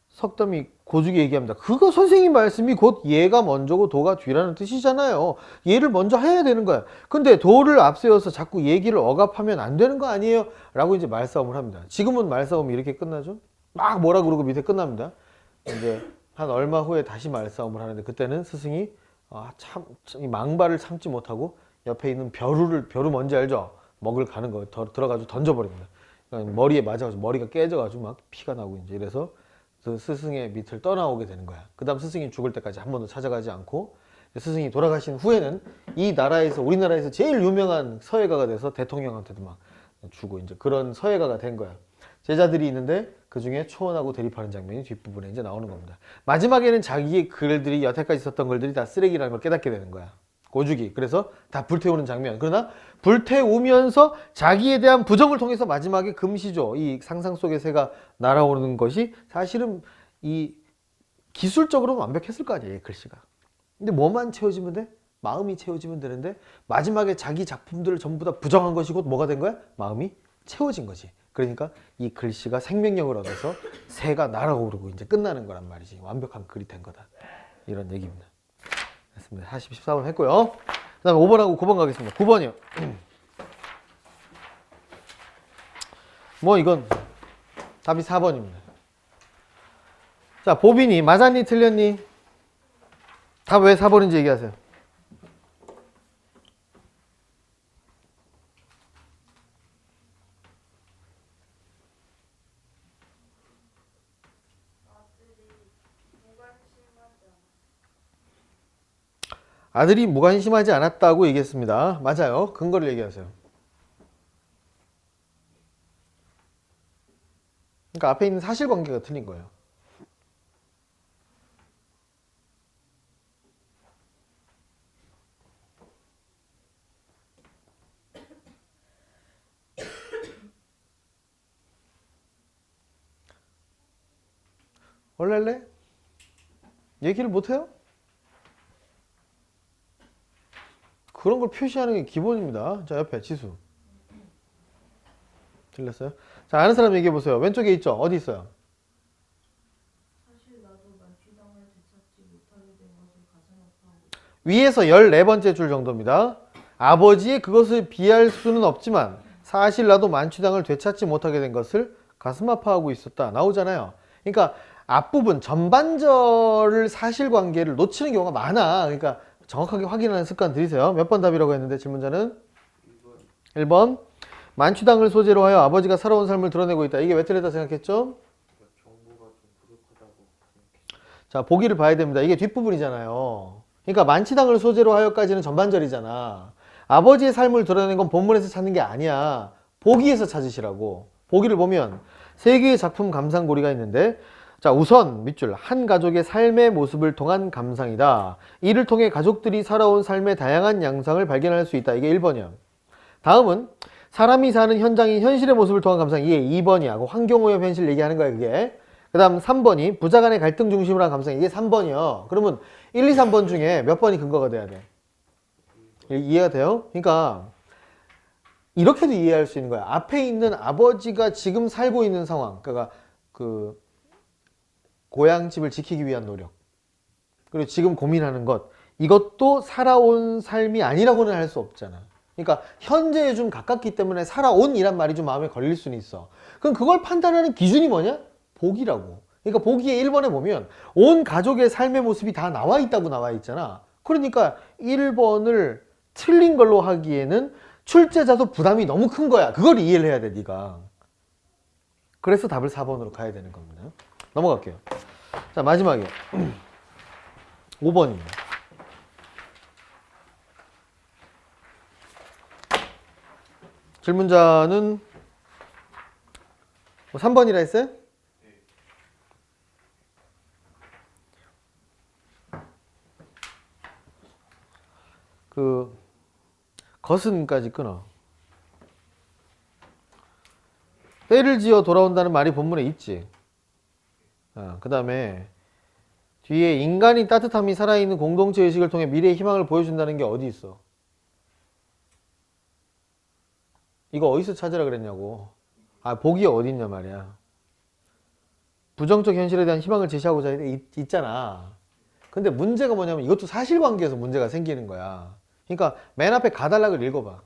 석담이 고죽이 얘기합니다. 그거 선생님 말씀이 곧 얘가 먼저고 도가 뒤라는 뜻이잖아요. 얘를 먼저 해야 되는 거야. 근데 도를 앞세워서 자꾸 얘기를 억압하면 안 되는 거 아니에요? 라고 이제 말싸움을 합니다. 지금은 말싸움이 이렇게 끝나죠? 막 뭐라 그러고 밑에 끝납니다. 이제 한 얼마 후에 다시 말싸움을 하는데 그때는 스승이 이 망발을 참지 못하고 옆에 있는 벼루 뭔지 알죠? 먹을 가는 거 들어가지고 던져버립니다. 그러니까 머리에 맞아가지고 머리가 깨져가지고 막 피가 나고 이제 이래서 그 스승의 밑을 떠나오게 되는 거야. 그 다음 스승이 죽을 때까지 한 번도 찾아가지 않고 스승이 돌아가신 후에는 이 나라에서 우리나라에서 제일 유명한 서예가가 돼서 대통령한테도 막 주고 이제 그런 서예가가 된 거야. 제자들이 있는데 그 중에 초원하고 대립하는 장면이 뒷부분에 이제 나오는 겁니다. 마지막에는 자기의 글들이 여태까지 썼던 글들이 다 쓰레기라는 걸 깨닫게 되는 거야. 고죽이. 그래서 다 불태우는 장면. 그러나 불태우면서 자기에 대한 부정을 통해서 마지막에 금시조, 이 상상 속의 새가 날아오는 것이 사실은 이 기술적으로는 완벽했을 거 아니에요, 글씨가. 근데 뭐만 채워지면 돼? 마음이 채워지면 되는데 마지막에 자기 작품들을 전부 다 부정한 것이 곧 뭐가 된 거야? 마음이 채워진 거지. 그러니까 이 글씨가 생명력을 얻어서 새가 날아오르고 이제 끝나는 거란 말이지. 완벽한 글이 된 거다. 이런 얘기입니다. 됐습니다. 14번 했고요. 그 다음에 5번하고 9번 가겠습니다. 9번이요. 뭐 이건 답이 4번입니다. 자, 보빈이 맞았니 틀렸니? 답 왜 4번인지 얘기하세요. 아들이 무관심하지 않았다고 얘기했습니다. 맞아요. 근거를 얘기하세요. 그러니까 앞에 있는 사실관계가 틀린 거예요. 원래래? 얘기를 못해요? 그런 걸 표시하는 게 기본입니다. 자, 옆에 지수. 틀렸어요? 자, 아는 사람 얘기해 보세요. 왼쪽에 있죠? 어디 있어요? 사실 나도 만취당을 되찾지 못하게 된 것을 가슴 아파하고 위에서 14번째 줄 정도입니다. 아버지의 그것을 비할 수는 없지만 사실 나도 만취당을 되찾지 못하게 된 것을 가슴 아파하고 있었다. 나오잖아요. 그러니까 앞부분 전반절을 사실관계를 놓치는 경우가 많아. 그러니까 정확하게 확인하는 습관 들이세요. 몇 번 답이라고 했는데 질문자는? 1번. 만취당을 소재로 하여 아버지가 살아온 삶을 드러내고 있다. 이게 왜 틀렸다 생각했죠? 정보가 좀 부족하다고 생각했어요. 자, 보기를 봐야 됩니다. 이게 뒷부분이잖아요. 그러니까 만취당을 소재로 하여까지는 전반절이잖아. 아버지의 삶을 드러내는 건 본문에서 찾는 게 아니야. 보기에서 찾으시라고. 보기를 보면 3개의 작품 감상고리가 있는데 자, 우선 밑줄 한 가족의 삶의 모습을 통한 감상이다. 이를 통해 가족들이 살아온 삶의 다양한 양상을 발견할 수 있다. 이게 1번이야. 다음은 사람이 사는 현장인 현실의 모습을 통한 감상. 이게 2번이야. 환경오염 현실 얘기하는 거야 그게. 그 다음 3번이 부자 간의 갈등 중심으로 한 감상. 이게 3번이요. 그러면 1, 2, 3번 중에 몇 번이 근거가 돼야 돼? 이해가 돼요? 그러니까 이렇게도 이해할 수 있는 거야. 앞에 있는 아버지가 지금 살고 있는 상황. 그러니까 그 고향집을 지키기 위한 노력, 그리고 지금 고민하는 것, 이것도 살아온 삶이 아니라고는 할 수 없잖아. 그러니까 현재에 좀 가깝기 때문에 살아온이란 말이 좀 마음에 걸릴 수는 있어. 그럼 그걸 판단하는 기준이 뭐냐? 보기라고. 그러니까 보기에 1번에 보면 온 가족의 삶의 모습이 다 나와 있다고 나와 있잖아. 그러니까 1번을 틀린 걸로 하기에는 출제자도 부담이 너무 큰 거야. 그걸 이해를 해야 돼, 네가. 그래서 답을 4번으로 가야 되는 겁니다. 넘어갈게요. 자, 마지막에 5번입니다. 질문자는 뭐 3번이라 했어요? 그 것은까지 끊어. 때를 지어 돌아온다는 말이 본문에 있지. 그 다음에 뒤에 인간이 따뜻함이 살아있는 공동체 의식을 통해 미래의 희망을 보여준다는 게 어디 있어? 이거 어디서 찾으라 그랬냐고. 복이 어디 있냐 말이야. 부정적 현실에 대한 희망을 제시하고자 있잖아. 근데 문제가 뭐냐면 이것도 사실관계에서 문제가 생기는 거야. 그러니까 맨 앞에 가달락을 읽어봐.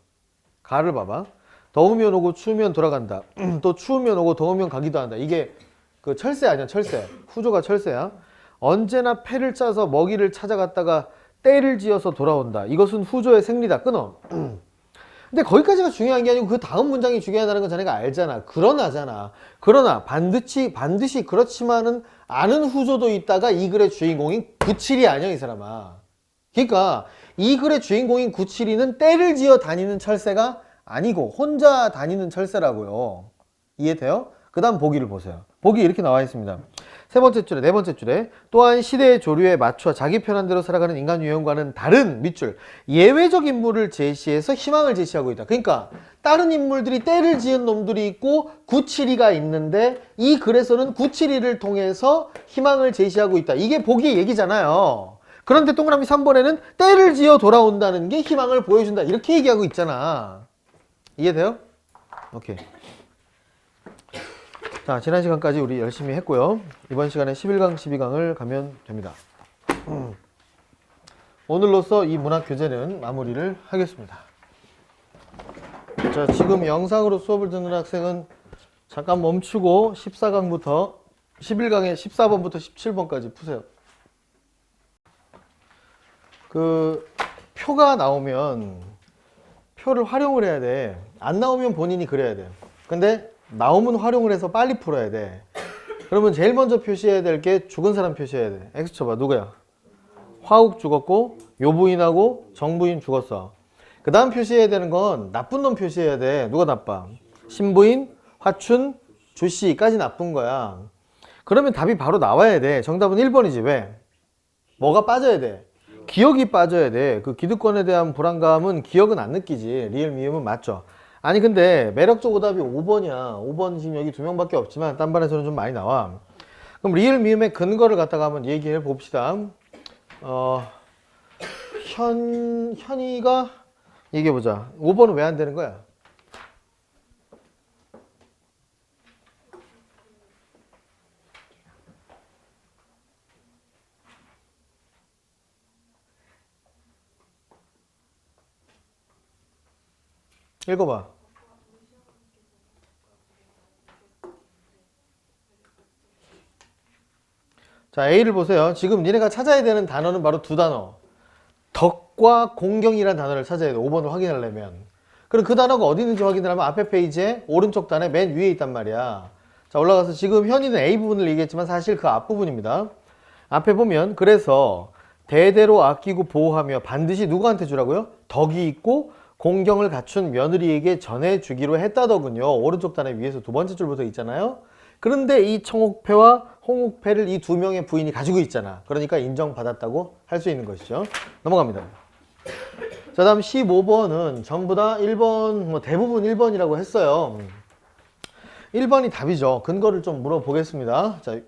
가를 봐봐. 더우면 오고 추우면 돌아간다. 또 추우면 오고 더우면 가기도 한다. 이게 그 철새 아니야, 철새. 후조가 철새야. 언제나 패를 짜서 먹이를 찾아갔다가 때를 지어서 돌아온다. 이것은 후조의 생리다. 끊어. 근데 거기까지가 중요한 게 아니고 그 다음 문장이 중요하다는 건 자네가 알잖아. 그러나 반드시 그렇지만은 않은 후조도 있다가 이 글의 주인공인 97이 아니야, 이 사람아. 그러니까 이 글의 주인공인 97이는 때를 지어 다니는 철새가 아니고 혼자 다니는 철새라고요. 이해돼요? 그 다음 보기를 보세요. 보기 이렇게 나와 있습니다. 세 번째 줄에, 네 번째 줄에 또한 시대의 조류에 맞춰 자기 편한 대로 살아가는 인간 유형과는 다른 밑줄 예외적 인물을 제시해서 희망을 제시하고 있다. 그러니까 다른 인물들이 때를 지은 놈들이 있고 972가 있는데 이 글에서는 972를 통해서 희망을 제시하고 있다. 이게 보기의 얘기잖아요. 그런데 동그라미 3번에는 때를 지어 돌아온다는 게 희망을 보여준다. 이렇게 얘기하고 있잖아. 이해돼요? 오케이. 자, 지난 시간까지 우리 열심히 했고요. 이번 시간에 11강, 12강을 가면 됩니다. 오늘로써 이 문학 교재는 마무리를 하겠습니다. 자, 지금 영상으로 수업을 듣는 학생은 잠깐 멈추고 14강부터 11강의 14번부터 17번까지 푸세요. 그 표가 나오면 표를 활용을 해야 돼. 안 나오면 본인이 그려야 돼. 근데 나오면 활용을 해서 빨리 풀어야 돼. 그러면 제일 먼저 표시해야 될 게 죽은 사람 표시해야 돼. X 쳐봐. 누구야? 화욱 죽었고 요부인하고 정부인 죽었어. 그 다음 표시해야 되는 건 나쁜 놈 표시해야 돼. 누가 나빠? 신부인, 화춘, 주씨까지 나쁜 거야. 그러면 답이 바로 나와야 돼. 정답은 1번이지. 왜? 뭐가 빠져야 돼? 기억이 빠져야 돼. 그 기득권에 대한 불안감은 기억은 안 느끼지. 리을 미음은 맞죠. 아니 근데 매력적 오답이 5번이야. 5번 지금 여기 2명밖에 없지만 딴 반에서는 좀 많이 나와. 그럼 리을 미음의 근거를 갖다가 한번 얘기해 봅시다. 현이가 얘기해 보자. 5번은 왜 안 되는 거야? 읽어봐. 자, A를 보세요. 지금 니네가 찾아야 되는 단어는 바로 두 단어. 덕과 공경이라는 단어를 찾아야 돼. 5번을 확인하려면. 그럼 그 단어가 어디 있는지 확인을 하면 앞에 페이지에 오른쪽 단에 맨 위에 있단 말이야. 자, 올라가서 지금 현이는 A 부분을 얘기했지만 사실 그 앞부분입니다. 앞에 보면 그래서 대대로 아끼고 보호하며 반드시 누구한테 주라고요? 덕이 있고 공경을 갖춘 며느리에게 전해주기로 했다더군요. 오른쪽 단의 위에서 두 번째 줄부터 있잖아요. 그런데 이 청옥패와 홍옥패를 이 두 명의 부인이 가지고 있잖아. 그러니까 인정받았다고 할 수 있는 것이죠. 넘어갑니다. 자, 다음 15번은 전부 다 1번, 뭐 대부분 1번이라고 했어요. 1번이 답이죠. 근거를 좀 물어보겠습니다. 자,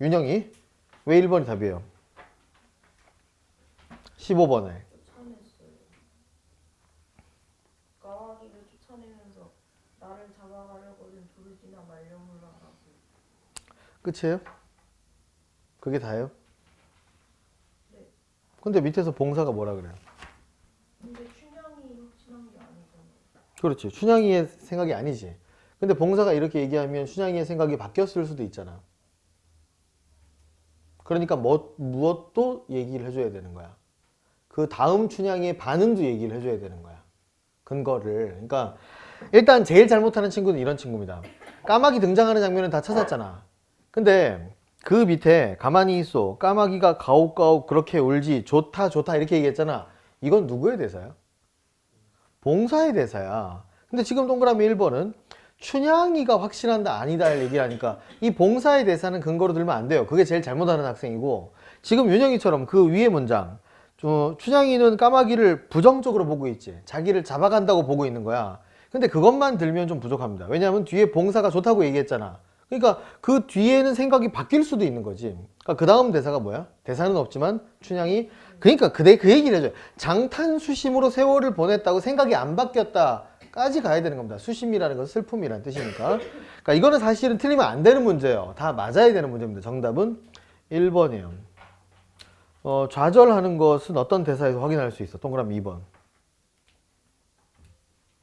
윤영이 왜 1번이 답이에요? 15번에 쫓아냈어요. 까마귀를 쫓아내면서 나를 잡아가려거든 부르지나 말려물라라고. 끝이에요? 그게 다예요? 네. 근데 밑에서 봉사가 뭐라 그래요? 근데 춘향이 확신한 게 아니잖아요. 그렇지. 춘향이의 생각이 아니지. 근데 봉사가 이렇게 얘기하면 춘향이의 생각이 바뀌었을 수도 있잖아. 그러니까 무엇도 얘기를 해줘야 되는 거야. 그 다음 춘향이의 반응도 얘기를 해줘야 되는 거야. 근거를. 그러니까 일단 제일 잘못하는 친구는 이런 친구입니다. 까마귀 등장하는 장면은 다 찾았잖아. 근데 그 밑에 가만히 있어. 까마귀가 가옥가옥 그렇게 울지. 좋다 좋다 이렇게 얘기했잖아. 이건 누구의 대사야? 봉사의 대사야. 근데 지금 동그라미 1번은 춘향이가 확신한다 아니다 얘기하니까 이 봉사의 대사는 근거로 들면 안 돼요. 그게 제일 잘못하는 학생이고, 지금 윤영이처럼 그 위에 문장 춘향이는 까마귀를 부정적으로 보고 있지, 자기를 잡아간다고 보고 있는 거야. 근데 그것만 들면 좀 부족합니다. 왜냐하면 뒤에 봉사가 좋다고 얘기했잖아. 그러니까 그 뒤에는 생각이 바뀔 수도 있는 거지. 그러니까 그 다음 대사가 뭐야? 대사는 없지만 춘향이, 그러니까 그 얘기를 해줘요. 장탄수심으로 세월을 보냈다고 생각이 안 바뀌었다 까지 가야 되는 겁니다. 수심이라는 건 슬픔이라는 뜻이니까. 그러니까 이거는 사실은 틀리면 안 되는 문제예요. 다 맞아야 되는 문제입니다. 정답은 1번이에요. 좌절하는 것은 어떤 대사에서 확인할 수 있어? 동그라미 2번.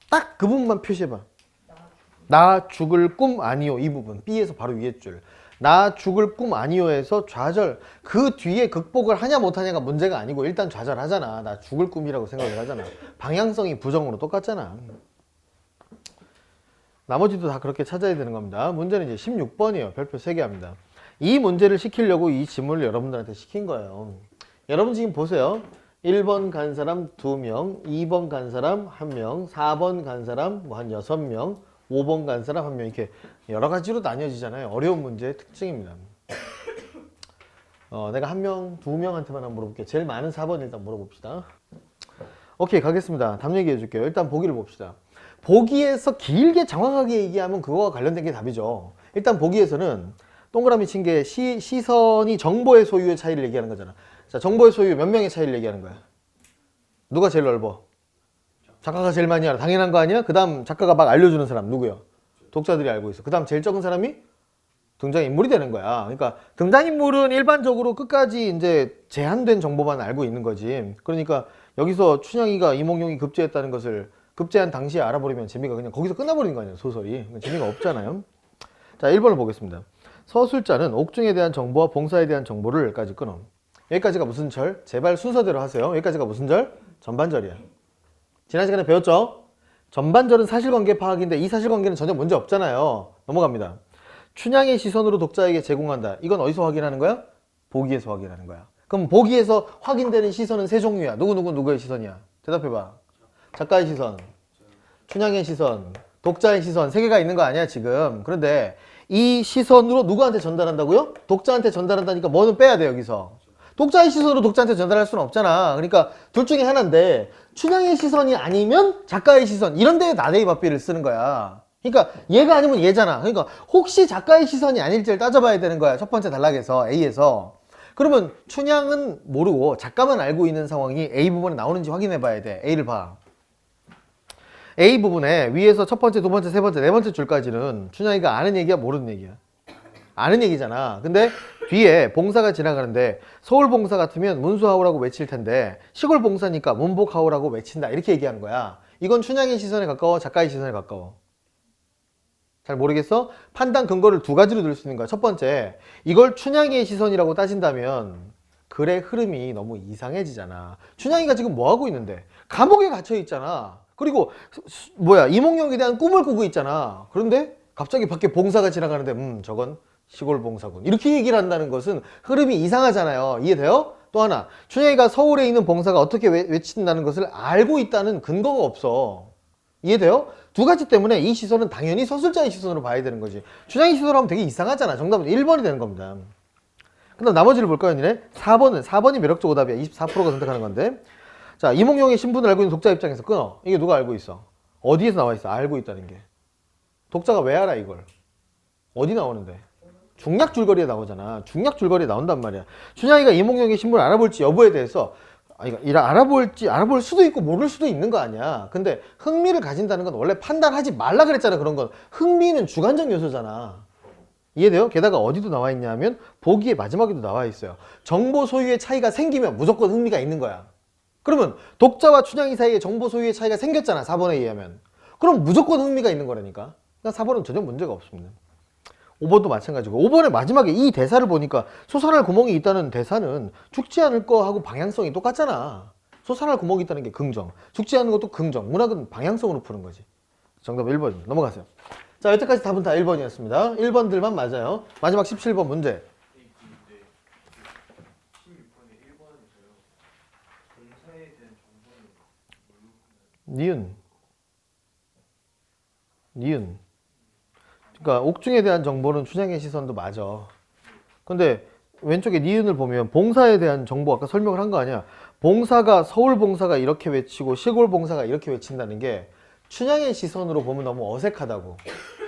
딱 그 부분만 표시해봐. 나 죽을 꿈 아니요. 이 부분. B에서 바로 위에 줄. 나 죽을 꿈 아니요에서 좌절. 그 뒤에 극복을 하냐 못하냐가 문제가 아니고 일단 좌절하잖아. 나 죽을 꿈이라고 생각을 하잖아. 방향성이 부정으로 똑같잖아. 나머지도 다 그렇게 찾아야 되는 겁니다. 문제는 이제 16번이에요. 별표 3개 합니다. 이 문제를 시키려고 이 지문을 여러분들한테 시킨 거예요. 여러분 지금 보세요. 1번 간 사람 2명, 2번 간 사람 1명, 4번 간 사람 뭐 한 6명, 5번 간 사람 1명, 이렇게 여러 가지로 나뉘어지잖아요. 어려운 문제의 특징입니다. 내가 1명, 2명한테만 한번 물어볼게요. 제일 많은 4번 일단 물어봅시다. 오케이, 가겠습니다. 답 얘기해 줄게요. 일단 보기를 봅시다. 보기에서 길게 정확하게 얘기하면 그거와 관련된 게 답이죠. 일단 보기에서는 동그라미 친 게 시선이 정보의 소유의 차이를 얘기하는 거잖아. 자, 정보의 소유 몇 명의 차이를 얘기하는 거야? 누가 제일 넓어? 작가가 제일 많이 알아. 당연한 거 아니야? 그 다음 작가가 막 알려주는 사람 누구야? 독자들이 알고 있어. 그 다음 제일 적은 사람이 등장인물이 되는 거야. 그러니까 등장인물은 일반적으로 끝까지 이제 제한된 정보만 알고 있는 거지. 그러니까 여기서 춘향이가 이몽룡이 급제했다는 것을 급제한 당시에 알아버리면 재미가 그냥 거기서 끝나버리는 거 아니에요, 소설이. 재미가 없잖아요. 자, 1번을 보겠습니다. 서술자는 옥중에 대한 정보와 봉사에 대한 정보를까지 끊어. 여기까지가 무슨 절? 제발 순서대로 하세요. 여기까지가 무슨 절? 전반절이야. 지난 시간에 배웠죠? 전반절은 사실관계 파악인데 이 사실관계는 전혀 문제 없잖아요. 넘어갑니다. 춘향의 시선으로 독자에게 제공한다. 이건 어디서 확인하는 거야? 보기에서 확인하는 거야. 그럼 보기에서 확인되는 시선은 세 종류야. 누구의 시선이야? 대답해봐. 작가의 시선, 춘향의 시선, 독자의 시선, 세 개가 있는 거 아니야 지금. 그런데 이 시선으로 누구한테 전달한다고요? 독자한테 전달한다니까 뭐는 빼야 돼 여기서. 독자의 시선으로 독자한테 전달할 수는 없잖아. 그러니까 둘 중에 하나인데 춘향의 시선이 아니면 작가의 시선, 이런 데에 나대이 맞비를 쓰는 거야. 그러니까 얘가 아니면 얘잖아. 그러니까 혹시 작가의 시선이 아닐지를 따져봐야 되는 거야. 첫 번째 단락에서 A에서. 그러면 춘향은 모르고 작가만 알고 있는 상황이 A 부분에 나오는지 확인해 봐야 돼. A를 봐. A 부분에 위에서 첫 번째, 두 번째, 세 번째, 네 번째 줄까지는 춘향이가 아는 얘기야, 모르는 얘기야? 아는 얘기잖아. 근데 뒤에 봉사가 지나가는데 서울 봉사 같으면 문수하오라고 외칠 텐데 시골 봉사니까 문복하오라고 외친다. 이렇게 얘기하는 거야. 이건 춘향의 시선에 가까워, 작가의 시선에 가까워? 잘 모르겠어? 판단 근거를 두 가지로 들 수 있는 거야. 첫 번째, 이걸 춘향의 시선이라고 따진다면 글의 흐름이 너무 이상해지잖아. 춘향이가 지금 뭐 하고 있는데? 감옥에 갇혀 있잖아. 그리고 이몽룡에 대한 꿈을 꾸고 있잖아. 그런데 갑자기 밖에 봉사가 지나가는데 저건 시골 봉사군, 이렇게 얘기를 한다는 것은 흐름이 이상하잖아요. 이해돼요? 또 하나, 춘향이가 서울에 있는 봉사가 어떻게 외친다는 것을 알고 있다는 근거가 없어. 이해돼요? 두 가지 때문에 이 시선은 당연히 서술자의 시선으로 봐야 되는 거지. 춘향이 시선으로 하면 되게 이상하잖아. 정답은 1번이 되는 겁니다. 그 다음 나머지를 볼까요, 니네? 4번이 매력적 오답이야. 24%가 선택하는 건데. 자, 이몽룡의 신분을 알고 있는 독자 입장에서 끊어. 이게 누가 알고 있어? 어디에서 나와 있어? 알고 있다는 게. 독자가 왜 알아 이걸? 어디 나오는데? 중략 줄거리에 나오잖아. 중략 줄거리에 나온단 말이야. 춘향이가 이몽룡의 신분을 알아볼지 여부에 대해서 알아볼 수도 있고 모를 수도 있는 거 아니야. 근데 흥미를 가진다는 건 원래 판단하지 말라 그랬잖아. 그런 건 흥미는 주관적 요소잖아. 이해돼요? 게다가 어디도 나와 있냐면 보기의 마지막에도 나와 있어요. 정보 소유의 차이가 생기면 무조건 흥미가 있는 거야. 그러면 독자와 춘향이 사이에 정보 소유의 차이가 생겼잖아. 4번에 의하면. 그럼 무조건 흥미가 있는 거라니까. 그러니까 4번은 전혀 문제가 없습니다. 5번도 마찬가지고, 5번의 마지막에 이 대사를 보니까 솟아날 구멍이 있다는 대사는 죽지 않을 거 하고 방향성이 똑같잖아. 솟아날 구멍이 있다는 게 긍정, 죽지 않는 것도 긍정. 문학은 방향성으로 푸는 거지. 정답 1번입니다. 넘어가세요. 자, 여태까지 답은 다 1번이었습니다. 1번들만 맞아요. 마지막 17번 문제. 16번에 1번에서요. 봉사에 대한 정보는 뭘로 니은. 니은. 그러니까 옥중에 대한 정보는 춘향의 시선도 맞아. 근데 왼쪽에 니은을 보면 봉사에 대한 정보 아까 설명을 한 거 아니야. 봉사가 서울 봉사가 이렇게 외치고 시골 봉사가 이렇게 외친다는 게 춘향의 시선으로 보면 너무 어색하다고.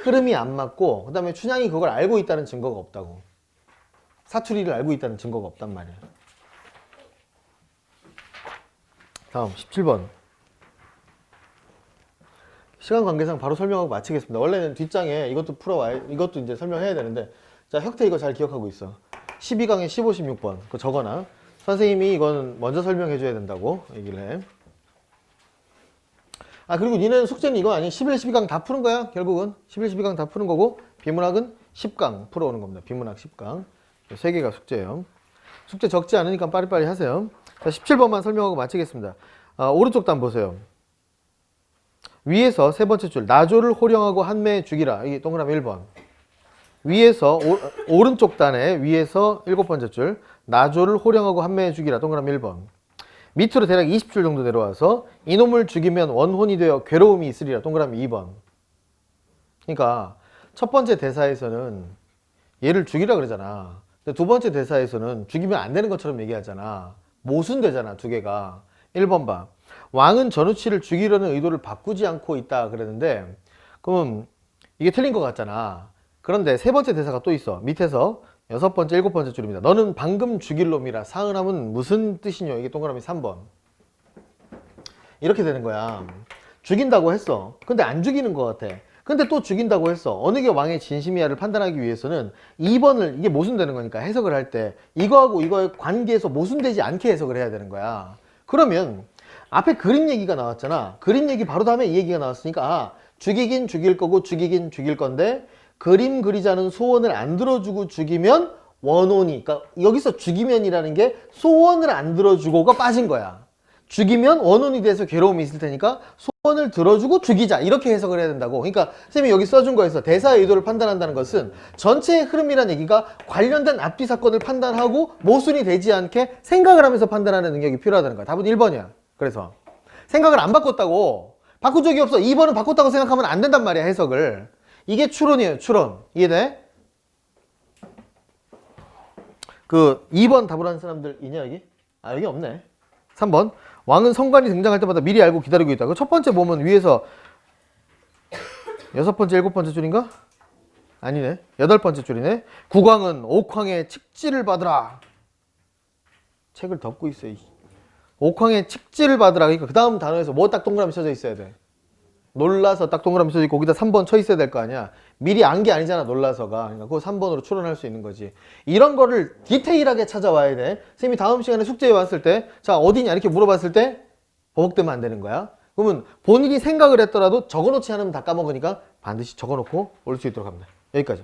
흐름이 안 맞고 그다음에 춘향이 그걸 알고 있다는 증거가 없다고. 사투리를 알고 있다는 증거가 없단 말이야. 다음 17번. 시간 관계상 바로 설명하고 마치겠습니다. 원래는 뒷장에 이것도 풀어와야, 이것도 이제 설명해야 되는데, 자, 혁태 이거 잘 기억하고 있어. 12강에 15, 16번. 그거 적어놔. 선생님이 이건 먼저 설명해 줘야 된다고 얘기를 해. 아, 그리고 니네는 숙제는 이거 아니? 11, 12강 다 푸는 거야, 결국은. 11, 12강 다 푸는 거고, 비문학은 10강 풀어오는 겁니다. 비문학 10강. 3개가 숙제예요. 숙제 적지 않으니까 빠리빠리 하세요. 자, 17번만 설명하고 마치겠습니다. 오른쪽 단 보세요. 위에서 세 번째 줄, 나조를 호령하고 한매에 죽이라. 이게 동그라미 1번. 위에서, 오른쪽 단에 위에서 7번째 줄, 나조를 호령하고 한매에 죽이라. 동그라미 1번. 밑으로 대략 20줄 정도 내려와서 이놈을 죽이면 원혼이 되어 괴로움이 있으리라. 동그라미 2번. 그러니까 첫 번째 대사에서는 얘를 죽이라 그러잖아. 근데 두 번째 대사에서는 죽이면 안 되는 것처럼 얘기하잖아. 모순되잖아, 두 개가. 1번 봐. 왕은 전우치를 죽이려는 의도를 바꾸지 않고 있다 그랬는데, 그럼 이게 틀린 것 같잖아. 그런데 세 번째 대사가 또 있어. 밑에서 6번째, 7번째 줄입니다. 너는 방금 죽일 놈이라. 사은함은 무슨 뜻이뇨? 이게 동그라미 3번. 이렇게 되는 거야. 죽인다고 했어. 근데 안 죽이는 것 같아. 근데 또 죽인다고 했어. 어느 게 왕의 진심이야를 판단하기 위해서는 2번을, 이게 모순되는 거니까 해석을 할 때 이거하고 이거의 관계에서 모순되지 않게 해석을 해야 되는 거야. 그러면 앞에 그림 얘기가 나왔잖아. 그림 얘기 바로 다음에 이 얘기가 나왔으니까, 아, 죽이긴 죽일 거고 죽이긴 죽일 건데 그림 그리자는 소원을 안 들어주고 죽이면 원혼이, 그러니까 여기서 죽이면이라는 게 소원을 안 들어주고가 빠진 거야. 죽이면 원혼이 돼서 괴로움이 있을 테니까 소원을 들어주고 죽이자, 이렇게 해석을 해야 된다고. 그러니까 선생님이 여기 써준 거에서 대사의 의도를 판단한다는 것은 전체의 흐름이라는 얘기가 관련된 앞뒤 사건을 판단하고 모순이 되지 않게 생각을 하면서 판단하는 능력이 필요하다는 거야. 답은 1번이야. 그래서 생각을 안 바꿨다고, 바꾼 적이 없어. 2번은 바꿨다고 생각하면 안 된단 말이야, 해석을. 이게 추론이에요, 추론. 이해돼? 그 2번 답을 한 사람들 있냐 여기? 아, 여기 없네. 3번. 왕은 성관이 등장할 때마다 미리 알고 기다리고 있다. 그 첫 번째 보면 위에서 6번째, 7번째 줄인가? 아니네. 8번째 줄이네. 국왕은 옥황의 칙지를 받으라. 책을 덮고 있어. 옥황의 칙지를 받으라. 그러니까 그 다음 단어에서 뭐 딱 동그라미 쳐져 있어야 돼? 놀라서 딱 동그라미 쳐져 있고 거기다 3번 쳐 있어야 될 거 아니야. 미리 안 게 아니잖아, 놀라서가. 그러니까 그거 3번으로 추론할 수 있는 거지. 이런 거를 디테일하게 찾아와야 돼. 선생님이 다음 시간에 숙제에 왔을 때, 자, 어디냐 이렇게 물어봤을 때 버벅대면 안 되는 거야. 그러면 본인이 생각을 했더라도 적어놓지 않으면 다 까먹으니까 반드시 적어놓고 올 수 있도록 합니다. 여기까지.